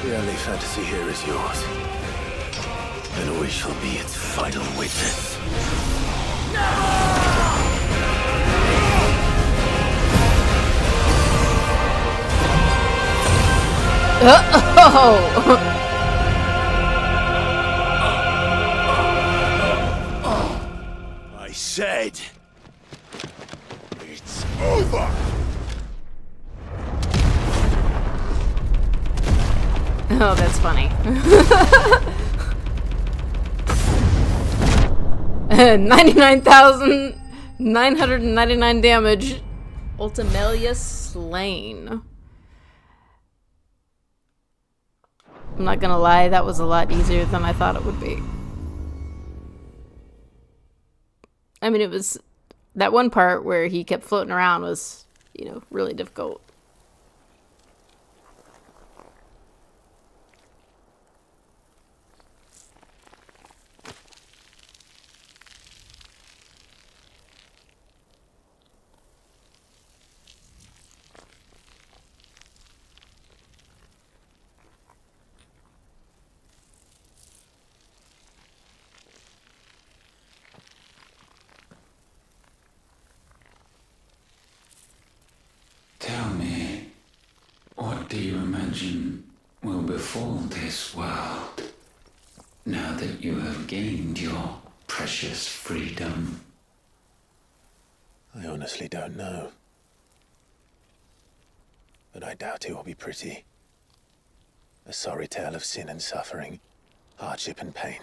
The only fantasy here is yours. And we shall be its final witness. I said, it's over! Oh, that's funny. 99,999 damage. Ultimelia slain. I'm not gonna lie, that was a lot easier than I thought it would be. I mean, it was... That one part where he kept floating around was, you know, really difficult. Tell me, what do you imagine will befall this world now that you have gained your precious freedom? I honestly don't know. But I doubt it will be pretty. A sorry tale of sin and suffering, hardship and pain.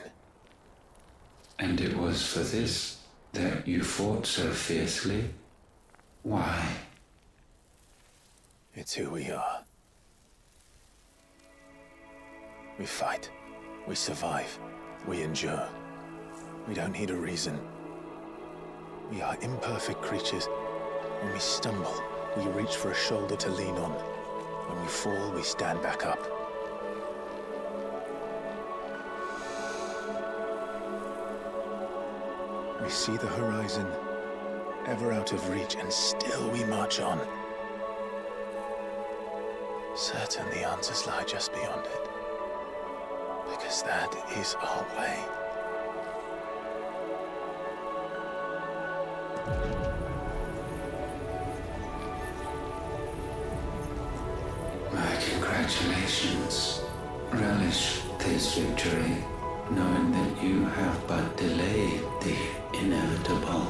And it was for this that you fought so fiercely? Why? It's who we are. We fight. We survive. We endure. We don't need a reason. We are imperfect creatures. When we stumble, we reach for a shoulder to lean on. When we fall, we stand back up. We see the horizon, ever out of reach, and still we march on. Certain the answers lie just beyond it. Because that is our way. My congratulations. Relish this victory, knowing that you have but delayed the inevitable.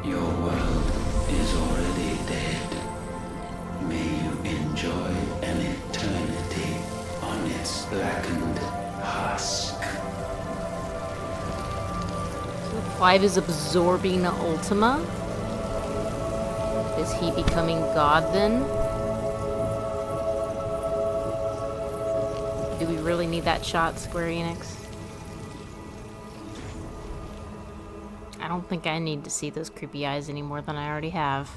Your world is already dead. May you enjoy an eternity on its blackened husk. Clive is absorbing Ultima? Is he becoming God then? Do we really need that shot, Square Enix? I don't think I need to see those creepy eyes any more than I already have.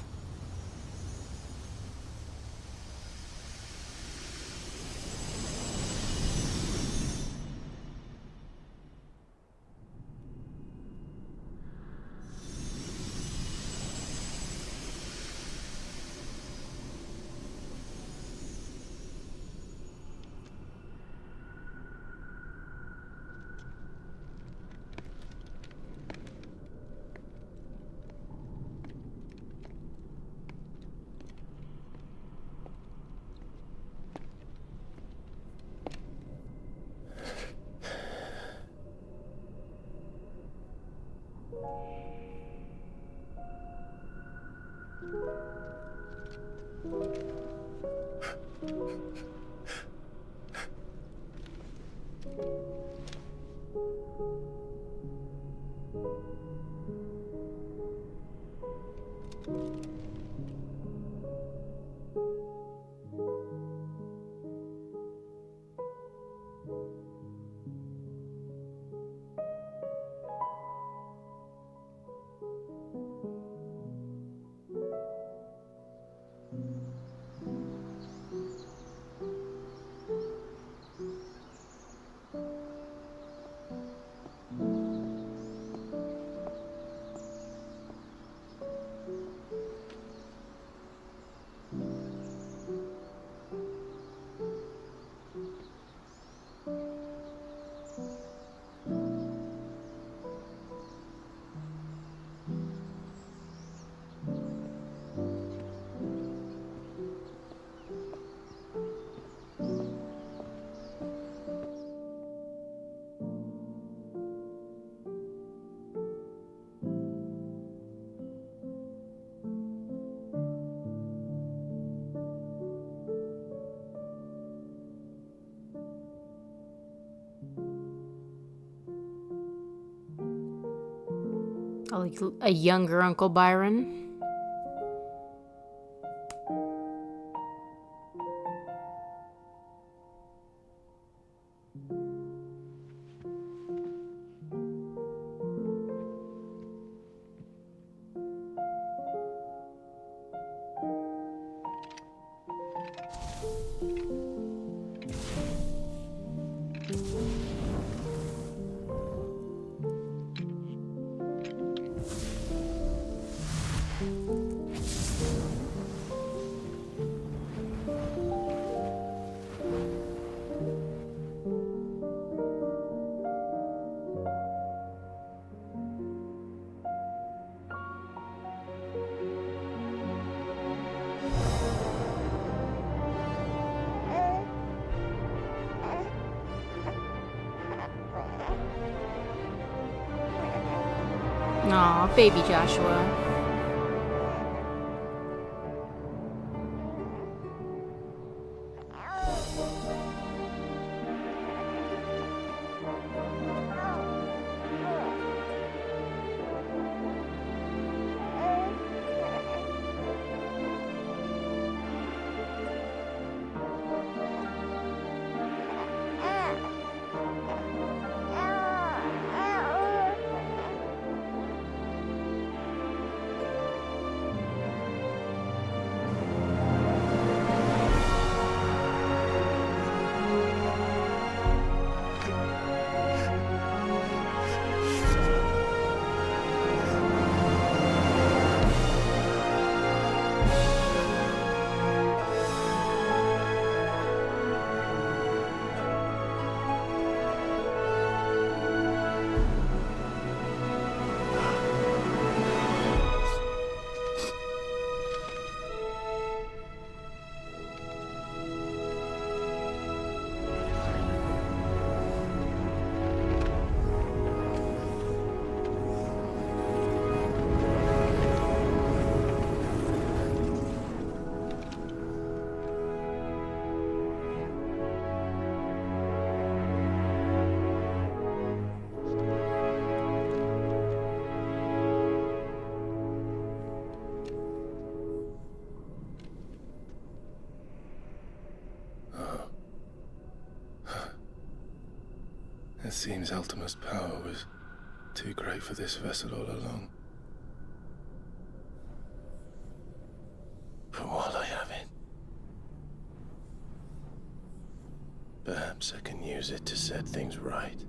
Like a younger Uncle Byron. Aw, baby Joshua. It seems Ultima's power was too great for this vessel all along. But while I have it, perhaps I can use it to set things right.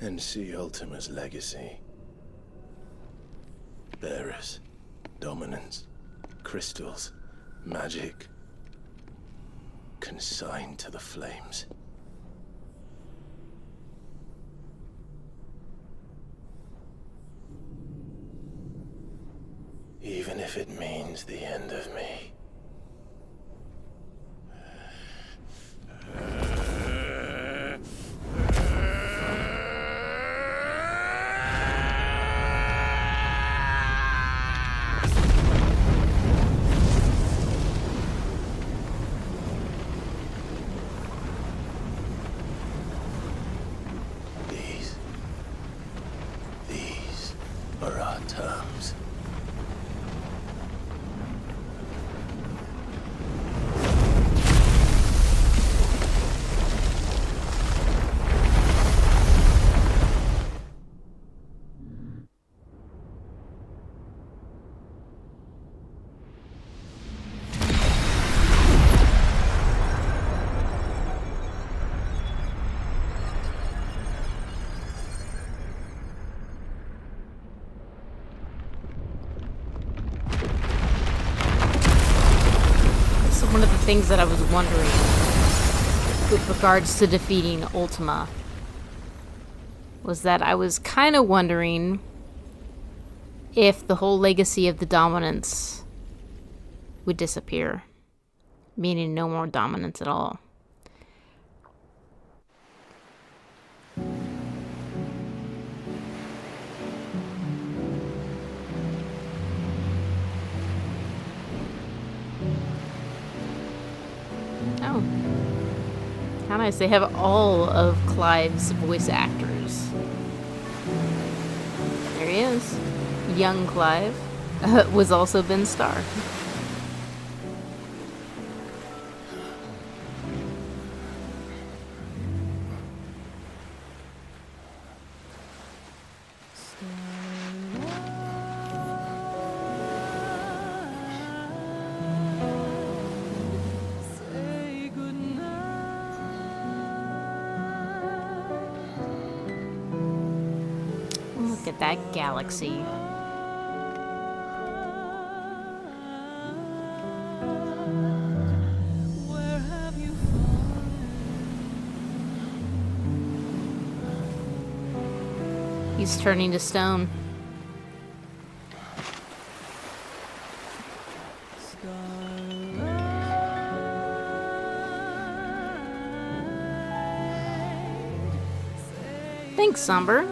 And see Ultima's legacy. Bearers, dominance, crystals, magic, consigned to the flames. Even if it means the end of me. These are our terms. One of the things that I was wondering with regards to defeating Ultima was that I was kind of wondering if the whole legacy of the dominance would disappear, meaning no more dominance at all. Oh. How nice. They have all of Clive's voice actors. There he is. Young Clive was also Ben Starr. Look at that galaxy. He's turning to stone. Thanks, Somber.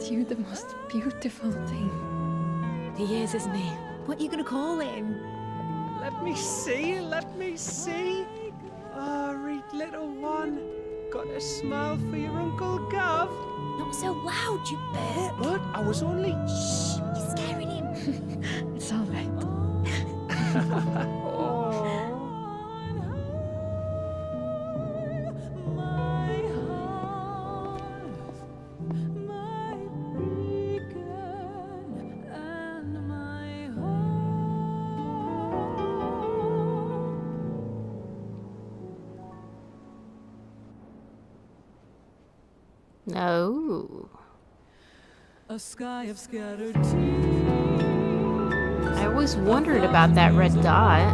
You the most beautiful thing. He is, isn't he? What are you gonna call him? Let me see, let me see. Oh, read little one. Got a smile for your Uncle Gav. Not so loud, you burp. What? I was only... Shh, you're scaring him. It's all right. No. A sky of scattered I always wondered about that red dot.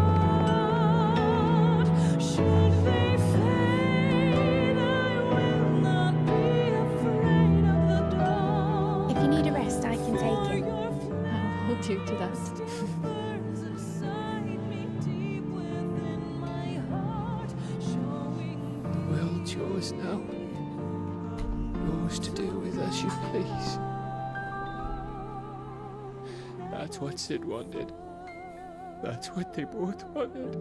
If you need a rest, I can take it. I'll hold you to that. The world's yours now. Yours to do with as you please. That's what Sid wanted. That's what they both wanted.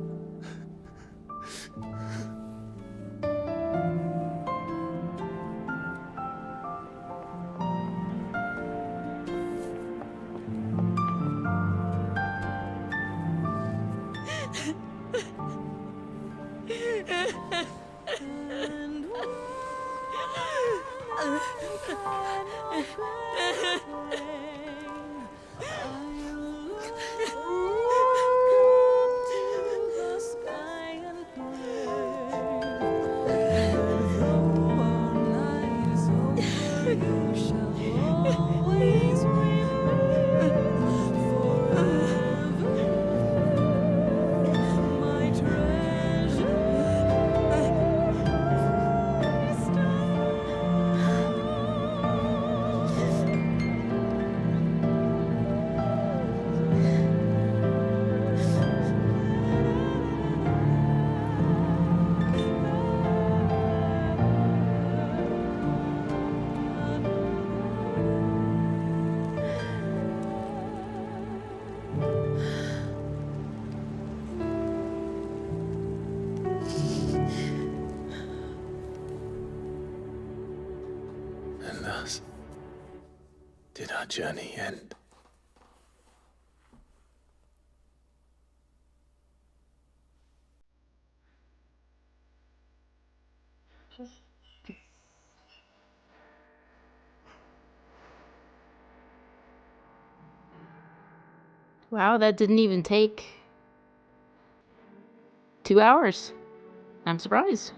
And thus did our journey end. Wow, that didn't even take 2 hours. I'm surprised.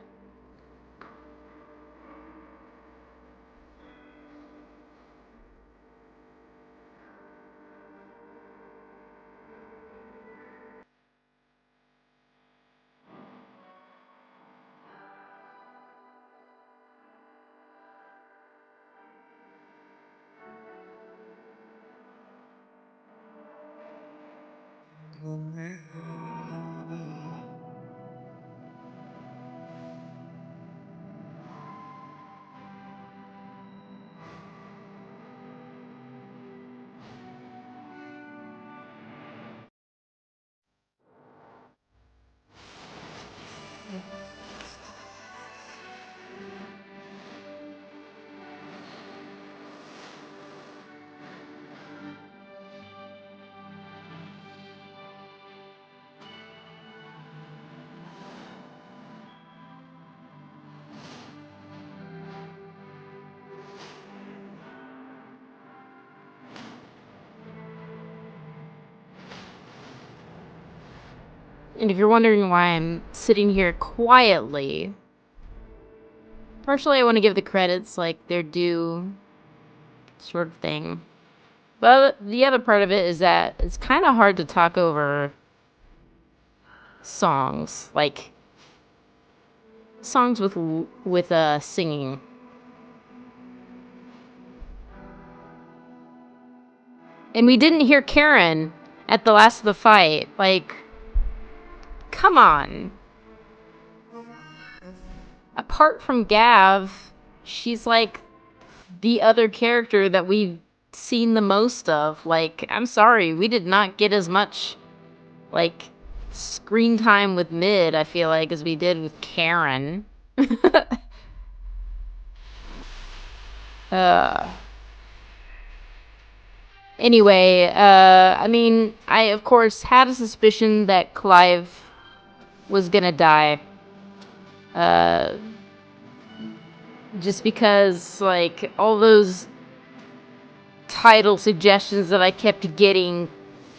And if you're wondering why I'm sitting here quietly, partially I want to give the credits like they're due, sort of thing. But the other part of it is that it's kind of hard to talk over songs, like songs with singing. And we didn't hear Karen at the last of the fight. Like, come on. Apart from Gav, she's like the other character that we've seen the most of. Like, I'm sorry, we did not get as much, like, screen time with Mid, I feel like, as we did with Karen. Anyway, I mean, I of course had a suspicion that Clive was gonna die. Just because, like, all those title suggestions that I kept getting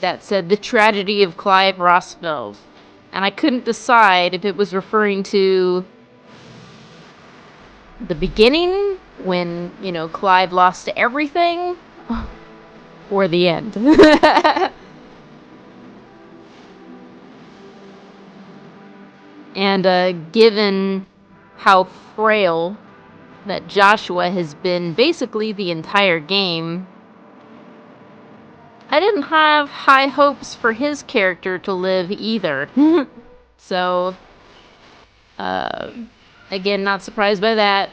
that said the tragedy of Clive Rossfeld. And I couldn't decide if it was referring to the beginning, when, you know, Clive lost everything, or the end. And given how frail that Joshua has been basically the entire game, I didn't have high hopes for his character to live either. So, again, not surprised by that.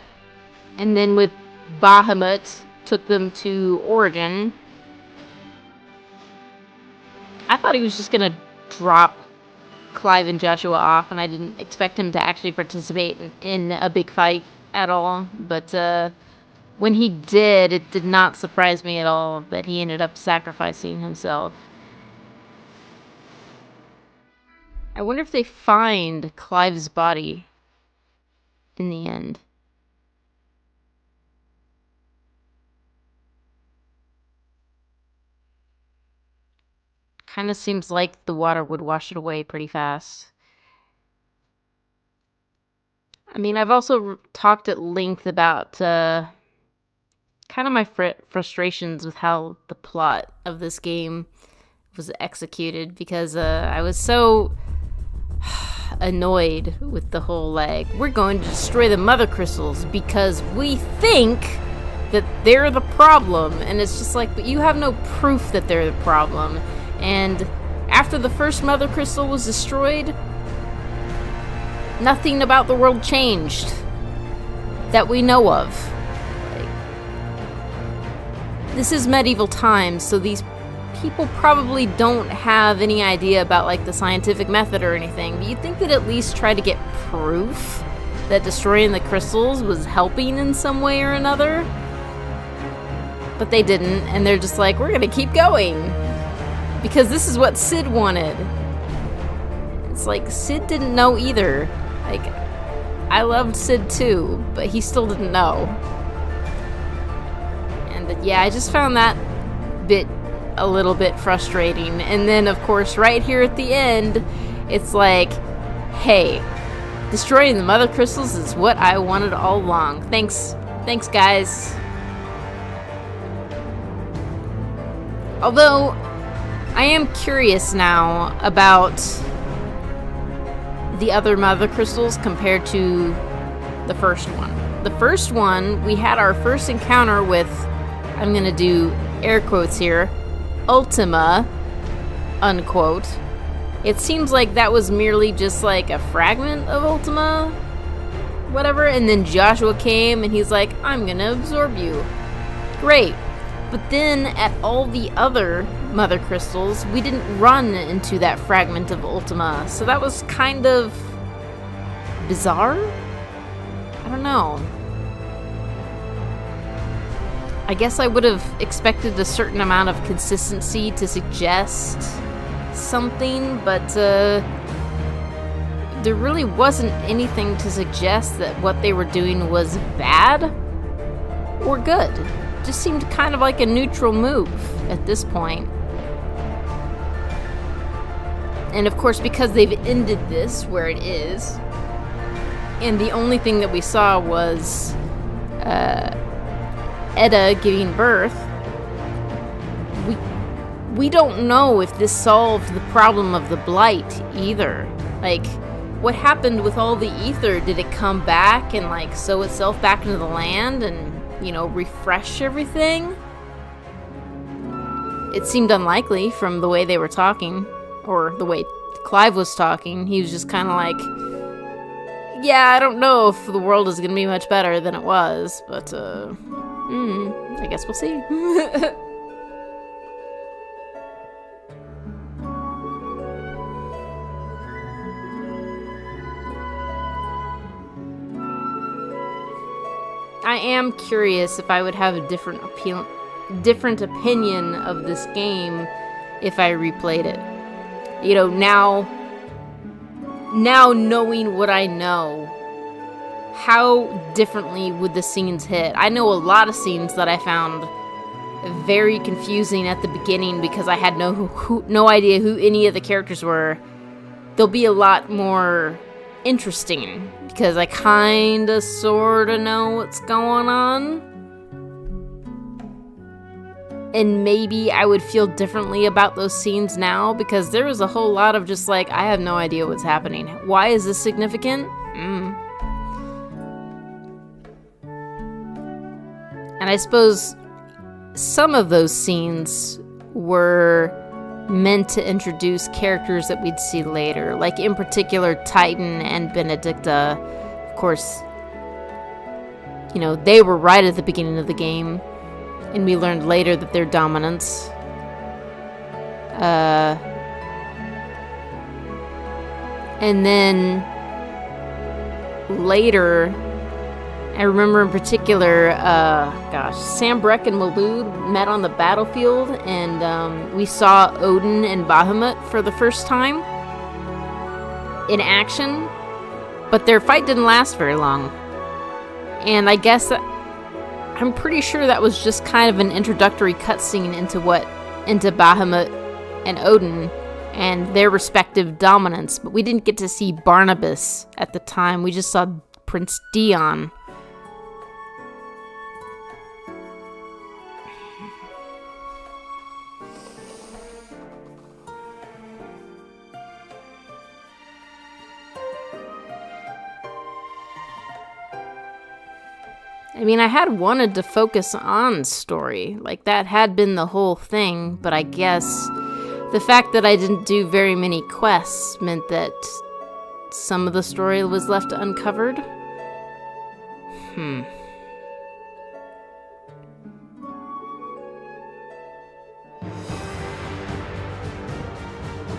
And then with Bahamut, took them to Origin. I thought he was just gonna drop Clive and Joshua off, and I didn't expect him to actually participate in a big fight at all. But when he did, it did not surprise me at all that he ended up sacrificing himself. I wonder if they find Clive's body in the end. Kind of seems like the water would wash it away pretty fast. I mean, I've also talked at length about kind of my frustrations with how the plot of this game was executed, because I was so annoyed with the whole, like, we're going to destroy the mother crystals because we think that they're the problem. And it's just like, but you have no proof that they're the problem. And after the first mother crystal was destroyed, nothing about the world changed that we know of. Like, this is medieval times, so these people probably don't have any idea about, like, the scientific method or anything. But you'd think they'd at least try to get proof that destroying the crystals was helping in some way or another. But they didn't, and they're just like, we're gonna keep going. Because this is what Sid wanted. It's like, Sid didn't know either. Like, I loved Sid too, but he still didn't know. And yeah, I just found that bit a little bit frustrating. And then, of course, right here at the end, it's like, hey, destroying the mother crystals is what I wanted all along. Thanks, guys. Although, I am curious now about the other mother crystals compared to the first one. The first one, we had our first encounter with, I'm gonna do air quotes here, Ultima, unquote. It seems like that was merely just like a fragment of Ultima, whatever, and then Joshua came and he's like, I'm gonna absorb you. Great. But then at all the other mother crystals, we didn't run into that fragment of Ultima. So that was kind of bizarre? I don't know. I guess I would have expected a certain amount of consistency to suggest something, but there really wasn't anything to suggest that what they were doing was bad or good. Just seemed kind of like a neutral move at this point. And of course, because they've ended this where it is, and the only thing that we saw was Edda giving birth, we don't know if this solved the problem of the blight either. Like, what happened with all the ether? Did it come back and, like, sow itself back into the land and, you know, refresh everything? It seemed unlikely from the way they were talking, or the way Clive was talking. He was just kind of like, yeah, I don't know if the world is gonna be much better than it was, but I guess we'll see. I am curious if I would have a different opinion of this game if I replayed it. You know, now knowing what I know, how differently would the scenes hit? I know a lot of scenes that I found very confusing at the beginning because I had no idea who any of the characters were. They'll be a lot more interesting because I kinda sorta know what's going on. And maybe I would feel differently about those scenes now because there was a whole lot of just like, I have no idea what's happening. Why is this significant? And I suppose some of those scenes were meant to introduce characters that we'd see later. Like, in particular, Titan and Benedicta. Of course, you know, they were right at the beginning of the game, and we learned later that their dominance. And then later, I remember in particular, Sam Breck and Malud met on the battlefield, and we saw Odin and Bahamut for the first time in action, but their fight didn't last very long. And I guess I'm pretty sure that was just kind of an introductory cutscene into Bahamut and Odin and their respective dominance, but we didn't get to see Barnabas at the time. We just saw Prince Dion. I mean, I had wanted to focus on story, like that had been the whole thing, but I guess the fact that I didn't do very many quests meant that some of the story was left uncovered.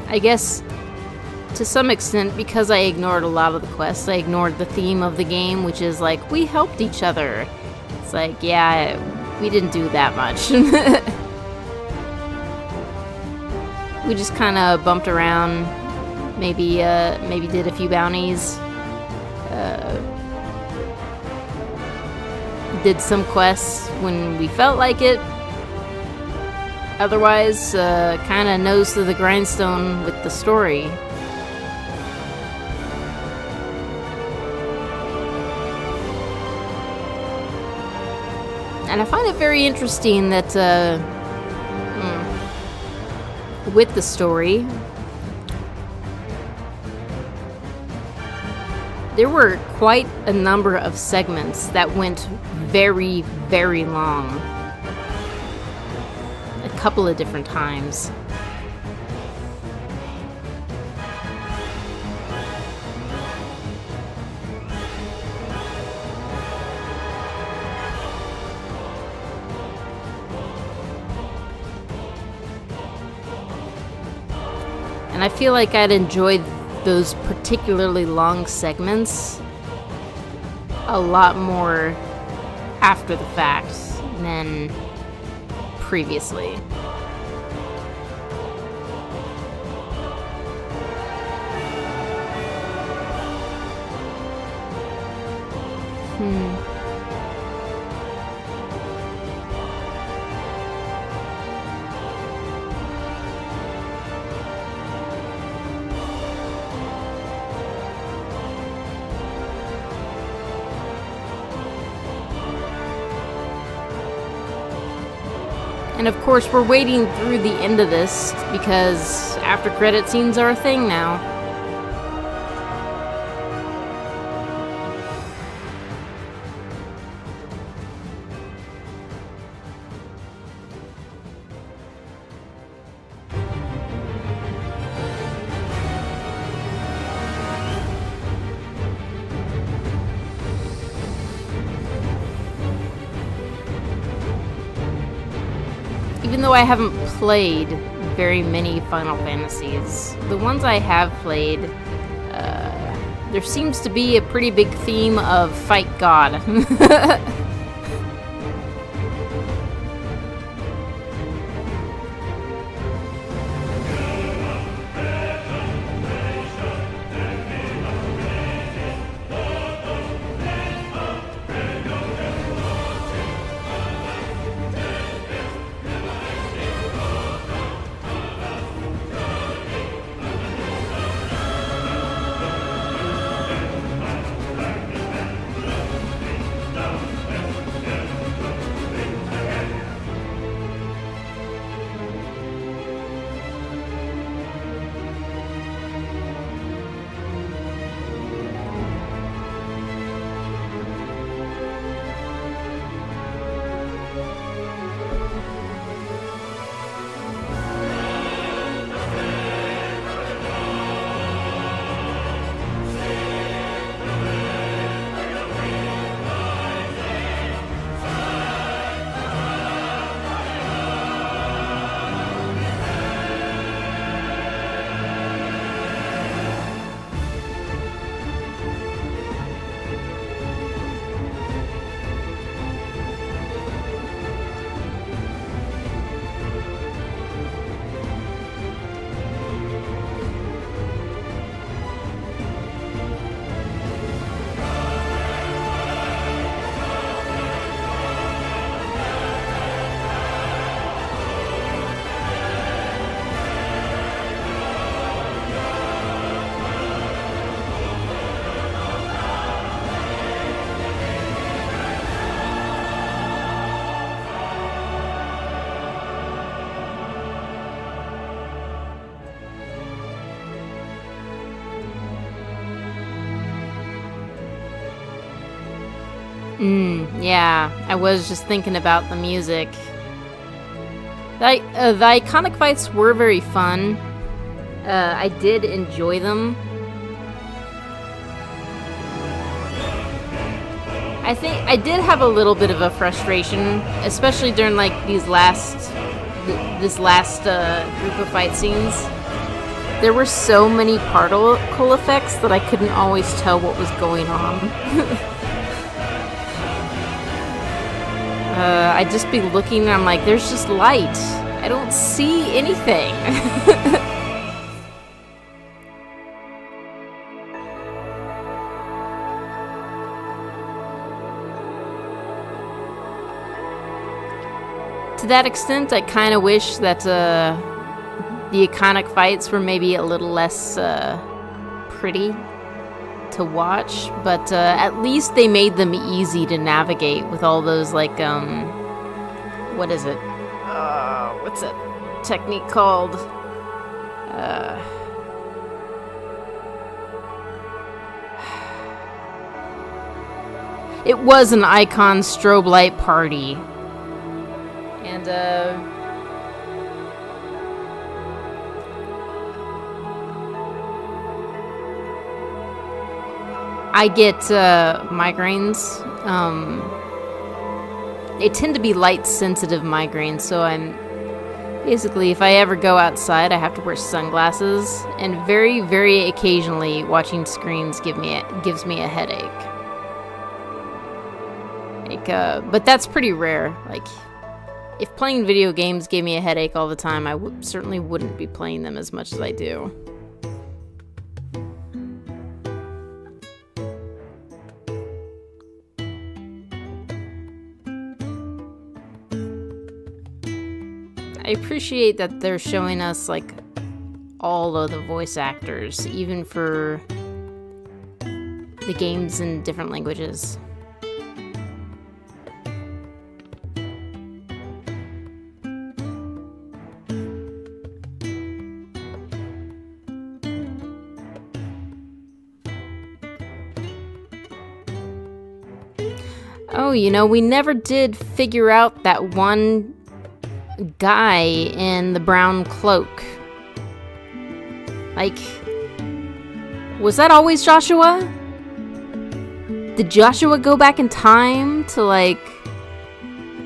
I guess to some extent, because I ignored a lot of the quests, I ignored the theme of the game, which is like, we helped each other. It's like, yeah, we didn't do that much. We just kind of bumped around, maybe did a few bounties, did some quests when we felt like it. Otherwise, kind of nose to the grindstone with the story. And I find it very interesting that with the story, there were quite a number of segments that went very, very long. A couple of different times. And I feel like I'd enjoyed those particularly long segments a lot more after the fact than previously. And of course, we're waiting through the end of this because after credit scenes are a thing now. Even though I haven't played very many Final Fantasies, the ones I have played, there seems to be a pretty big theme of fight God. Yeah, I was just thinking about the music. The iconic fights were very fun. I did enjoy them. I think I did have a little bit of a frustration, especially during like this last group of fight scenes. There were so many particle effects that I couldn't always tell what was going on. I'd just be looking and I'm like, there's just light. I don't see anything. To that extent, I kind of wish that the iconic fights were maybe a little less pretty to watch, but at least they made them easy to navigate with all those, like, what is it? What's that technique called? It was an icon strobe light party. And, I get migraines. They tend to be light sensitive migraines, so I'm basically, if I ever go outside, I have to wear sunglasses, and very, very occasionally watching screens gives me a headache. Like, but that's pretty rare. Like, if playing video games gave me a headache all the time, I certainly wouldn't be playing them as much as I do. I appreciate that they're showing us, like, all of the voice actors, even for the games in different languages. Oh, you know, we never did figure out that one guy in the brown cloak. Like, was that always Joshua? Did Joshua go back in time to, like,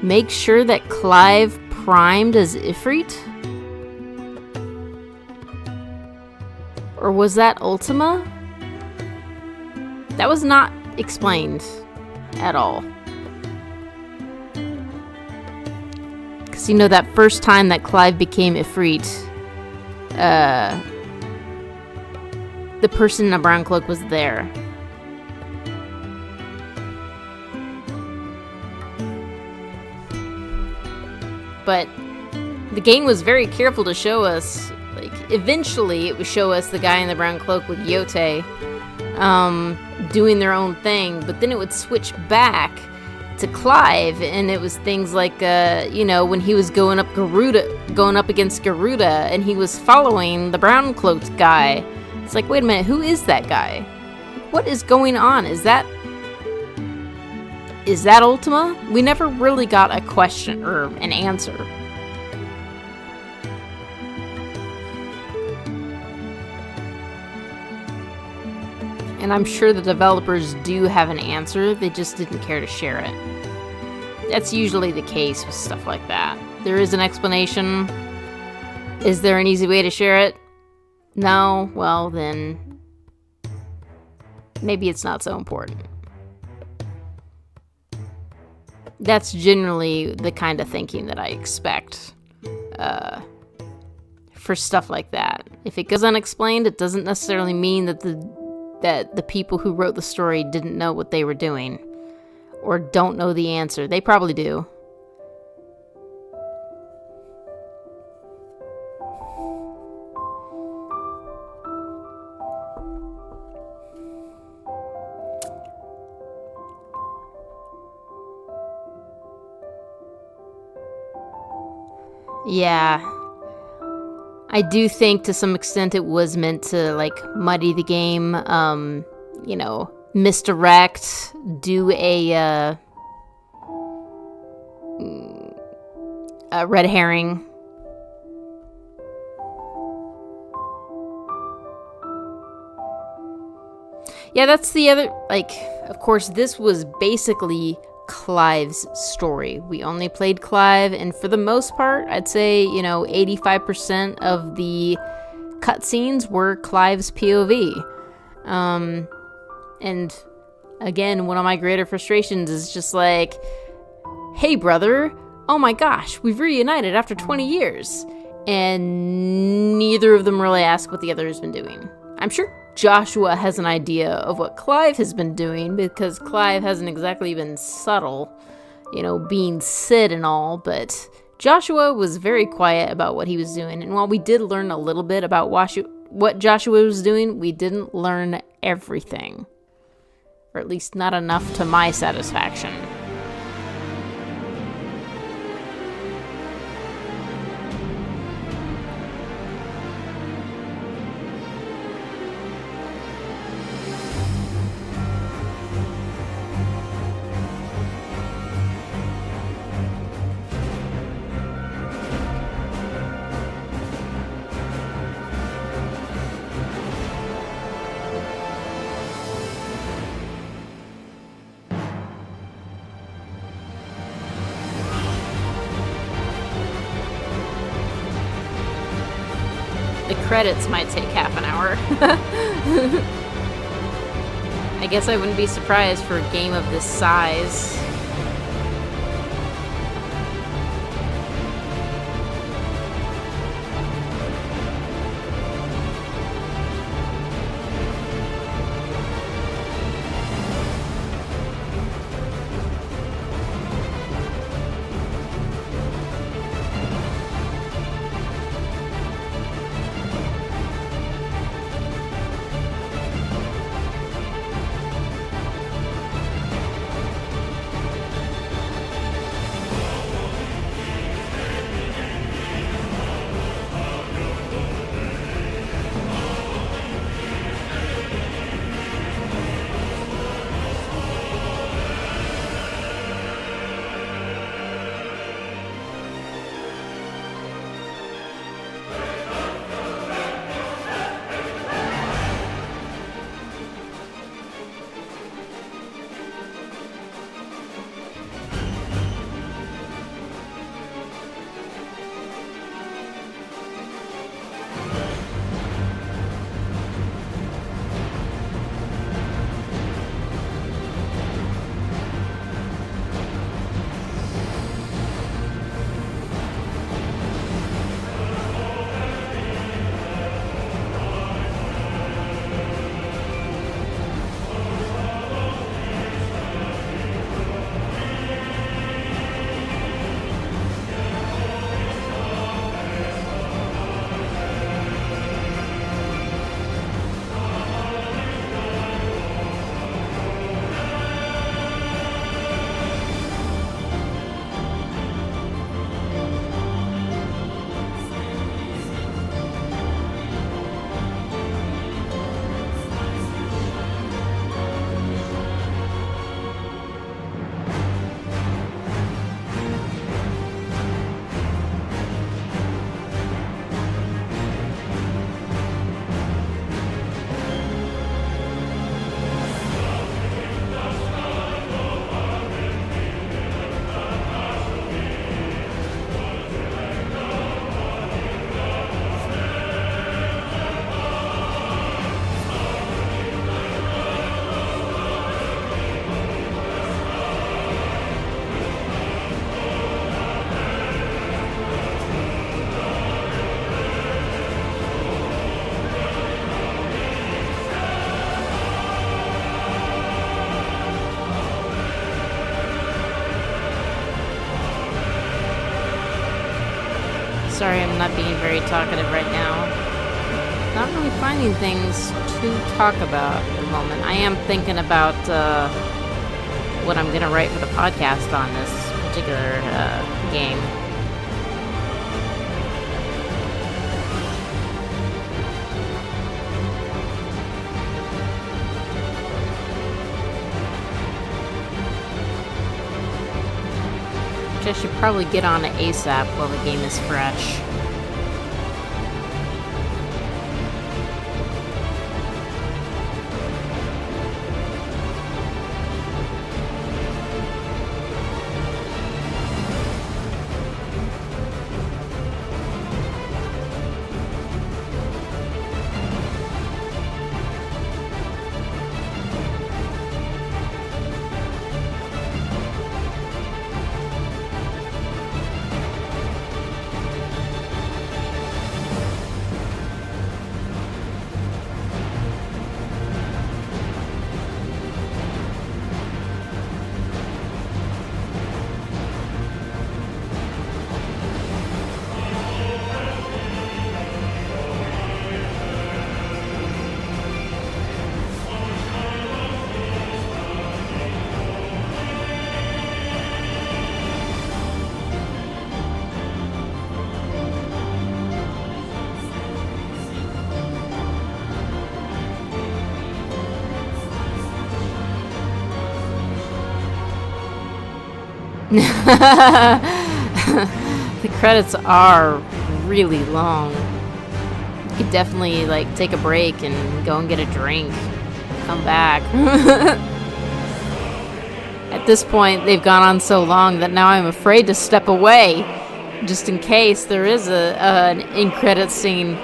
make sure that Clive primed as Ifrit? Or was that Ultima? That was not explained at all. Because, you know, that first time that Clive became Ifrit, the person in a brown cloak was there. But the game was very careful to show us, like, eventually it would show us the guy in the brown cloak with Yote doing their own thing, but then it would switch back to Clive, and it was things like, you know, when he was going up against Garuda, and he was following the brown cloaked guy. It's like, wait a minute, who is that guy? What is going on? Is that Ultima? We never really got a question or an answer. And I'm sure the developers do have an answer, they just didn't care to share it. That's usually the case with stuff like that. There is an explanation. Is there an easy way to share it? No? Well, then maybe it's not so important. That's generally the kind of thinking that I expect for stuff like that. If it goes unexplained, it doesn't necessarily mean that the people who wrote the story didn't know what they were doing or don't know the answer. They probably do. Yeah. I do think to some extent it was meant to, like, muddy the game, you know, misdirect, do a red herring. Yeah, that's the other, like, of course, this was basically Clive's story. We only played Clive, and for the most part, I'd say, 85% of the cutscenes were Clive's POV. And again, one of my greater frustrations is just like, hey, brother, oh my gosh, we've reunited after 20 years. And neither of them really ask what the other has been doing. I'm sure Joshua has an idea of what Clive has been doing, because Clive hasn't exactly been subtle, being Sid and all, but Joshua was very quiet about what he was doing. And while we did learn a little bit about what Joshua was doing, we didn't learn everything. Or at least not enough to my satisfaction. The credits might take half an hour. I guess I wouldn't be surprised for a game of this size. Sorry, I'm not being very talkative right now. Not really finding things to talk about at the moment. I am thinking about what I'm going to write for the podcast on this particular game. Actually, I should probably get on it ASAP while the game is fresh. The credits are really long. You could definitely like take a break and go and get a drink. Come back. At this point, they've gone on so long that now I'm afraid to step away, just in case there is an in-credits scene.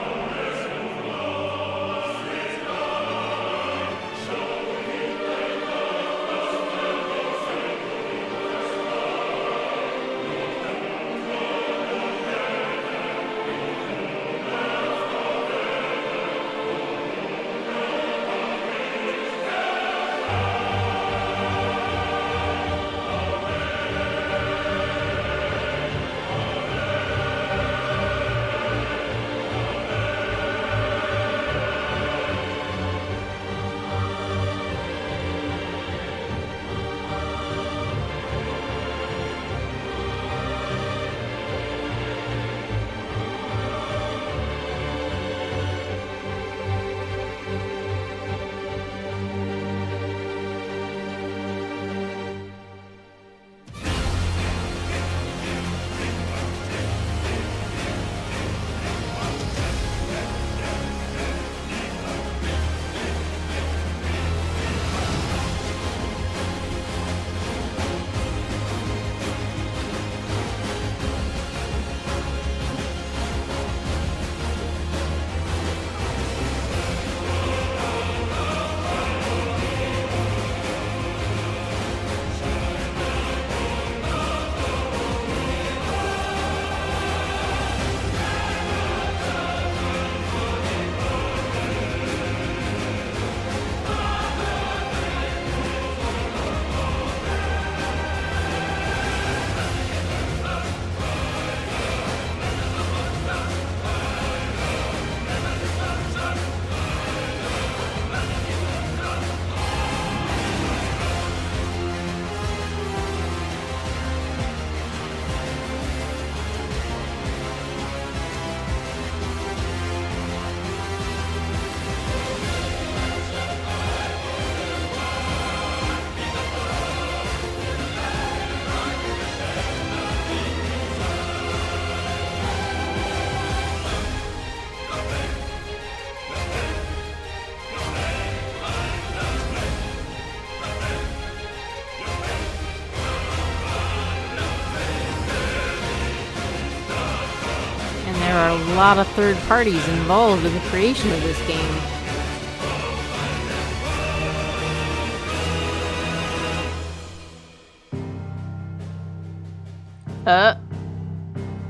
There are a lot of third parties involved in the creation of this game.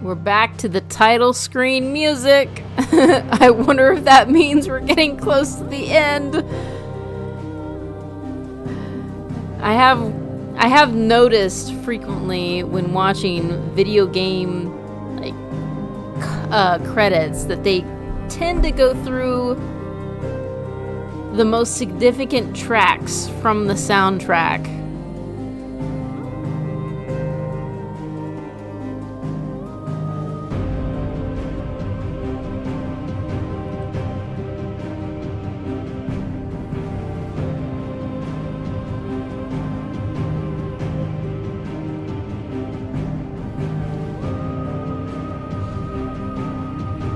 We're back to the title screen music. I wonder if that means we're getting close to the end. I have noticed frequently when watching video game credits that they tend to go through the most significant tracks from the soundtrack.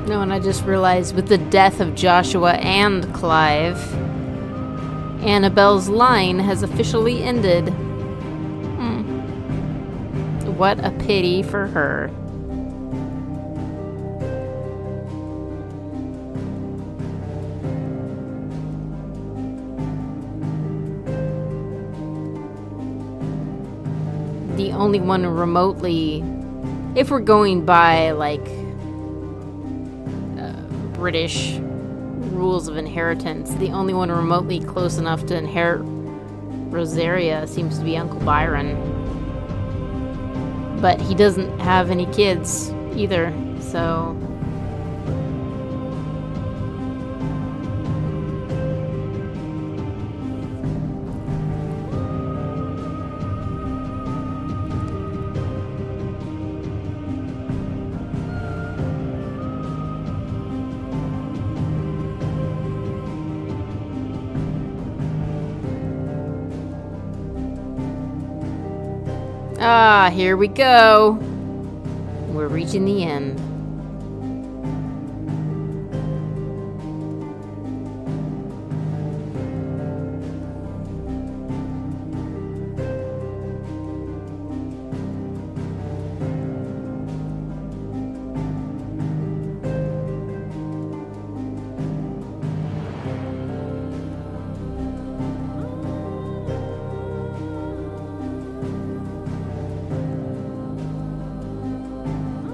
No, and I just realized with the death of Joshua and Clive, Annabelle's line has officially ended. What a pity for her. The only one remotely, if we're going by like British rules of inheritance, the only one remotely close enough to inherit Rosaria seems to be Uncle Byron. But he doesn't have any kids either, so... Ah, here we go. We're reaching the end.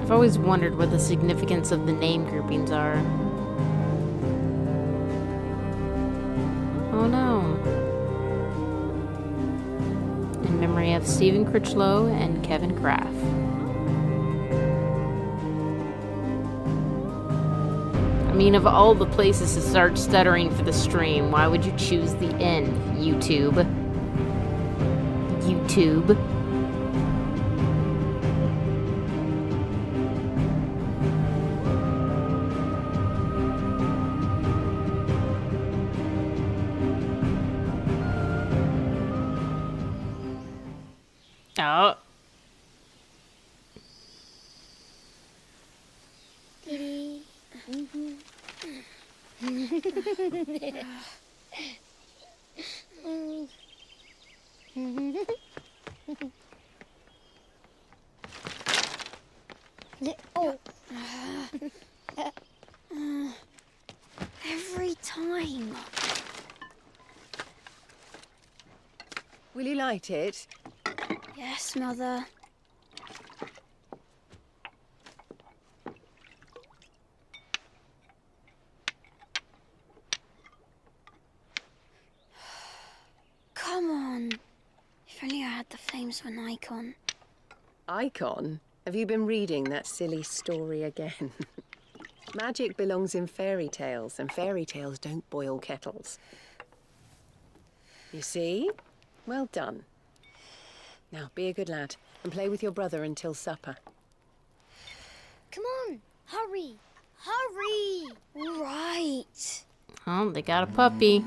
I've always wondered what the significance of the name groupings are. Oh no. In memory of Stephen Critchlow and Kevin Kraft. I mean, of all the places to start stuttering for the stream, why would you choose the end, YouTube? YouTube. Oh. Oh. Every time. Will you light it? Yes, Mother. Come on. If only I had the flames of an icon. Icon? Have you been reading that silly story again? Magic belongs in fairy tales, and fairy tales don't boil kettles. You see? Well done. Now, be a good lad, and play with your brother until supper. Come on, hurry! Hurry! All right. Oh, they got a puppy.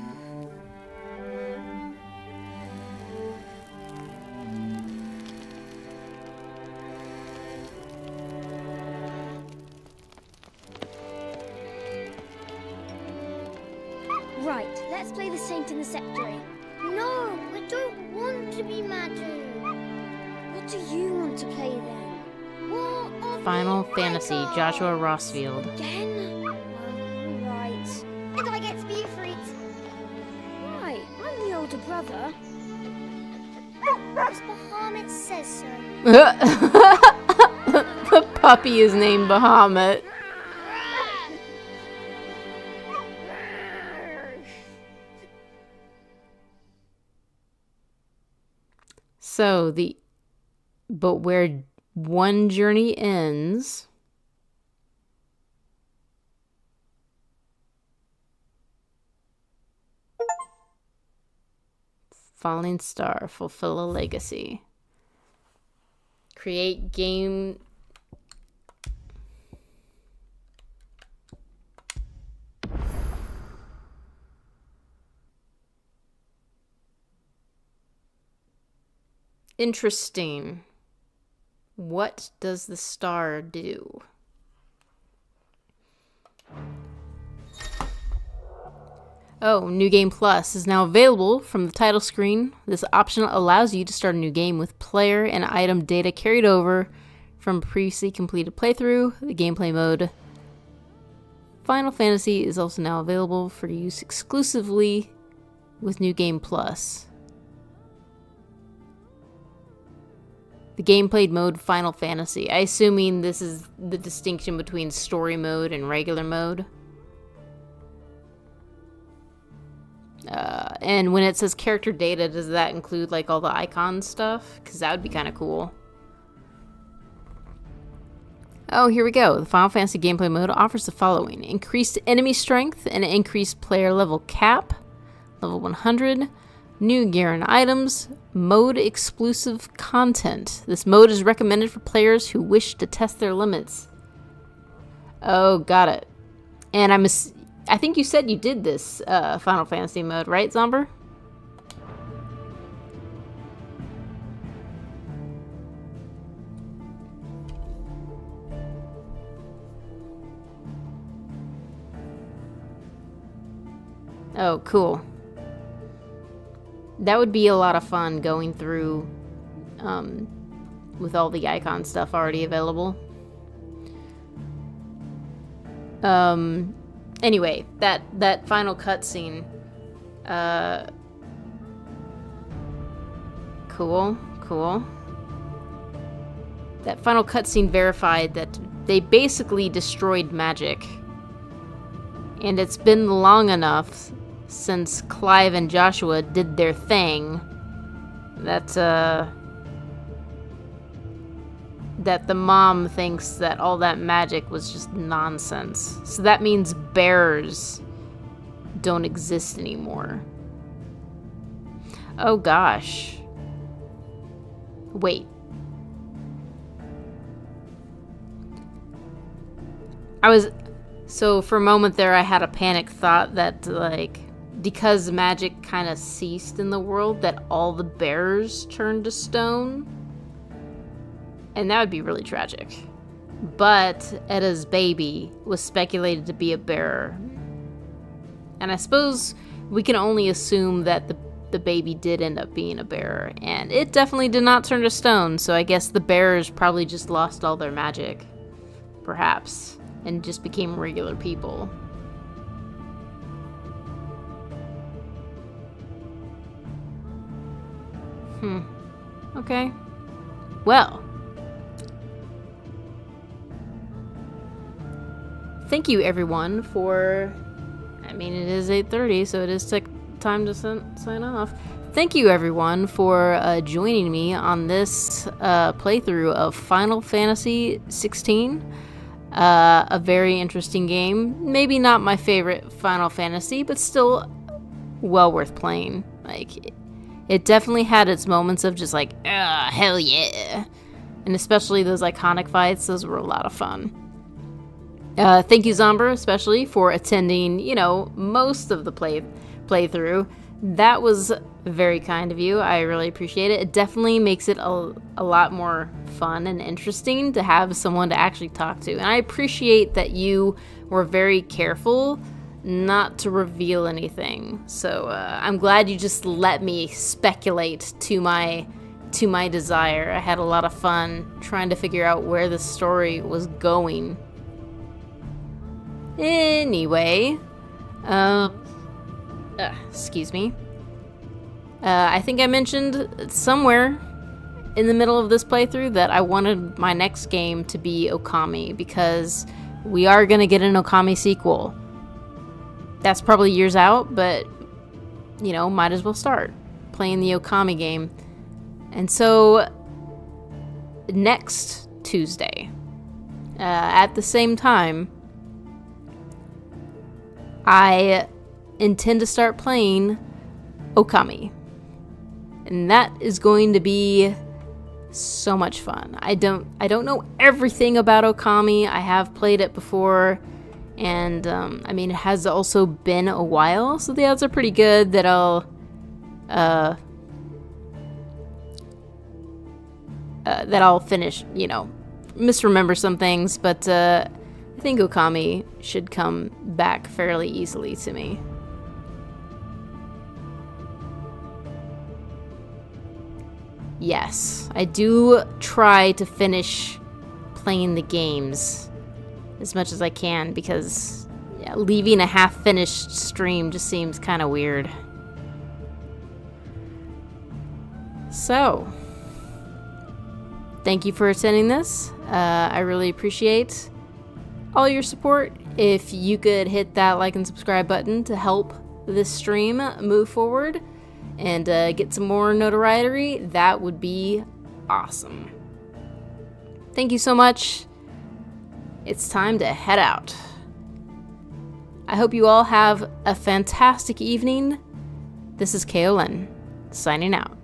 Right, let's play the saint in the secretary. No, I don't want to be Madu. What do you want to play then? What of Final Fantasy, Joshua Rossfield. Again? Right. And I get to be a freak. Right, I'm the older brother. Because Bahamut says so. The puppy is named Bahamut. So but where one journey ends, falling star, fulfill a legacy. Create game. Interesting. What does the star do? Oh, New Game Plus is now available from the title screen. This option allows you to start a new game with player and item data carried over from a previously completed playthrough. The gameplay mode Final Fantasy is also now available for use exclusively with New Game Plus. The gameplay mode Final Fantasy. I assuming this is the distinction between story mode and regular mode. And when it says character data, does that include like all the icon stuff? Because that would be kind of cool. Oh, here we go. The Final Fantasy gameplay mode offers the following: increased enemy strength and increased player level cap, level 100, new gear and items, mode exclusive content. This mode is recommended for players who wish to test their limits. Oh, got it. And I think you said you did this Final Fantasy mode, right, Zomber? Oh, cool. That would be a lot of fun going through with all the icon stuff already available. Anyway, that final cutscene. Cool. That final cutscene verified that they basically destroyed magic. And it's been long enough since Clive and Joshua did their thing that the mom thinks that all that magic was just nonsense. So that means bears don't exist anymore. Oh gosh. Wait. So for a moment there I had a panic thought that like because magic kind of ceased in the world that all the bears turned to stone. And that would be really tragic. But Edda's baby was speculated to be a bearer. And I suppose we can only assume that the baby did end up being a bearer. And it definitely did not turn to stone, so I guess the bearers probably just lost all their magic. Perhaps. And just became regular people. Okay. Well. Thank you, everyone, for... I mean, it is 8:30, so it is time to sign off. Thank you, everyone, for joining me on this playthrough of Final Fantasy XVI. A very interesting game. Maybe not my favorite Final Fantasy, but still well worth playing. Like, it definitely had its moments of just like, hell yeah. And especially those iconic fights, those were a lot of fun. Thank you, Zomber, especially for attending, most of the playthrough. That was very kind of you. I really appreciate it. It definitely makes it a lot more fun and interesting to have someone to actually talk to. And I appreciate that you were very careful not to reveal anything. So I'm glad you just let me speculate to my desire. I had a lot of fun trying to figure out where the story was going. Anyway, excuse me. I think I mentioned somewhere in the middle of this playthrough that I wanted my next game to be Okami because we are going to get an Okami sequel. That's probably years out, but, might as well start playing the Okami game. And so, next Tuesday, at the same time, I intend to start playing Okami. And that is going to be so much fun. I don't know everything about Okami. I have played it before, and it has also been a while, so the odds are pretty good that I'll finish, misremember some things, but I think Okami should come back fairly easily to me. Yes, I do try to finish playing the games as much as I can, because leaving a half-finished stream just seems kind of weird. So, thank you for attending this. I really appreciate all your support. If you could hit that like and subscribe button to help this stream move forward and get some more notoriety, that would be awesome. Thank you so much. It's time to head out. I hope you all have a fantastic evening. This is Lynn, signing out.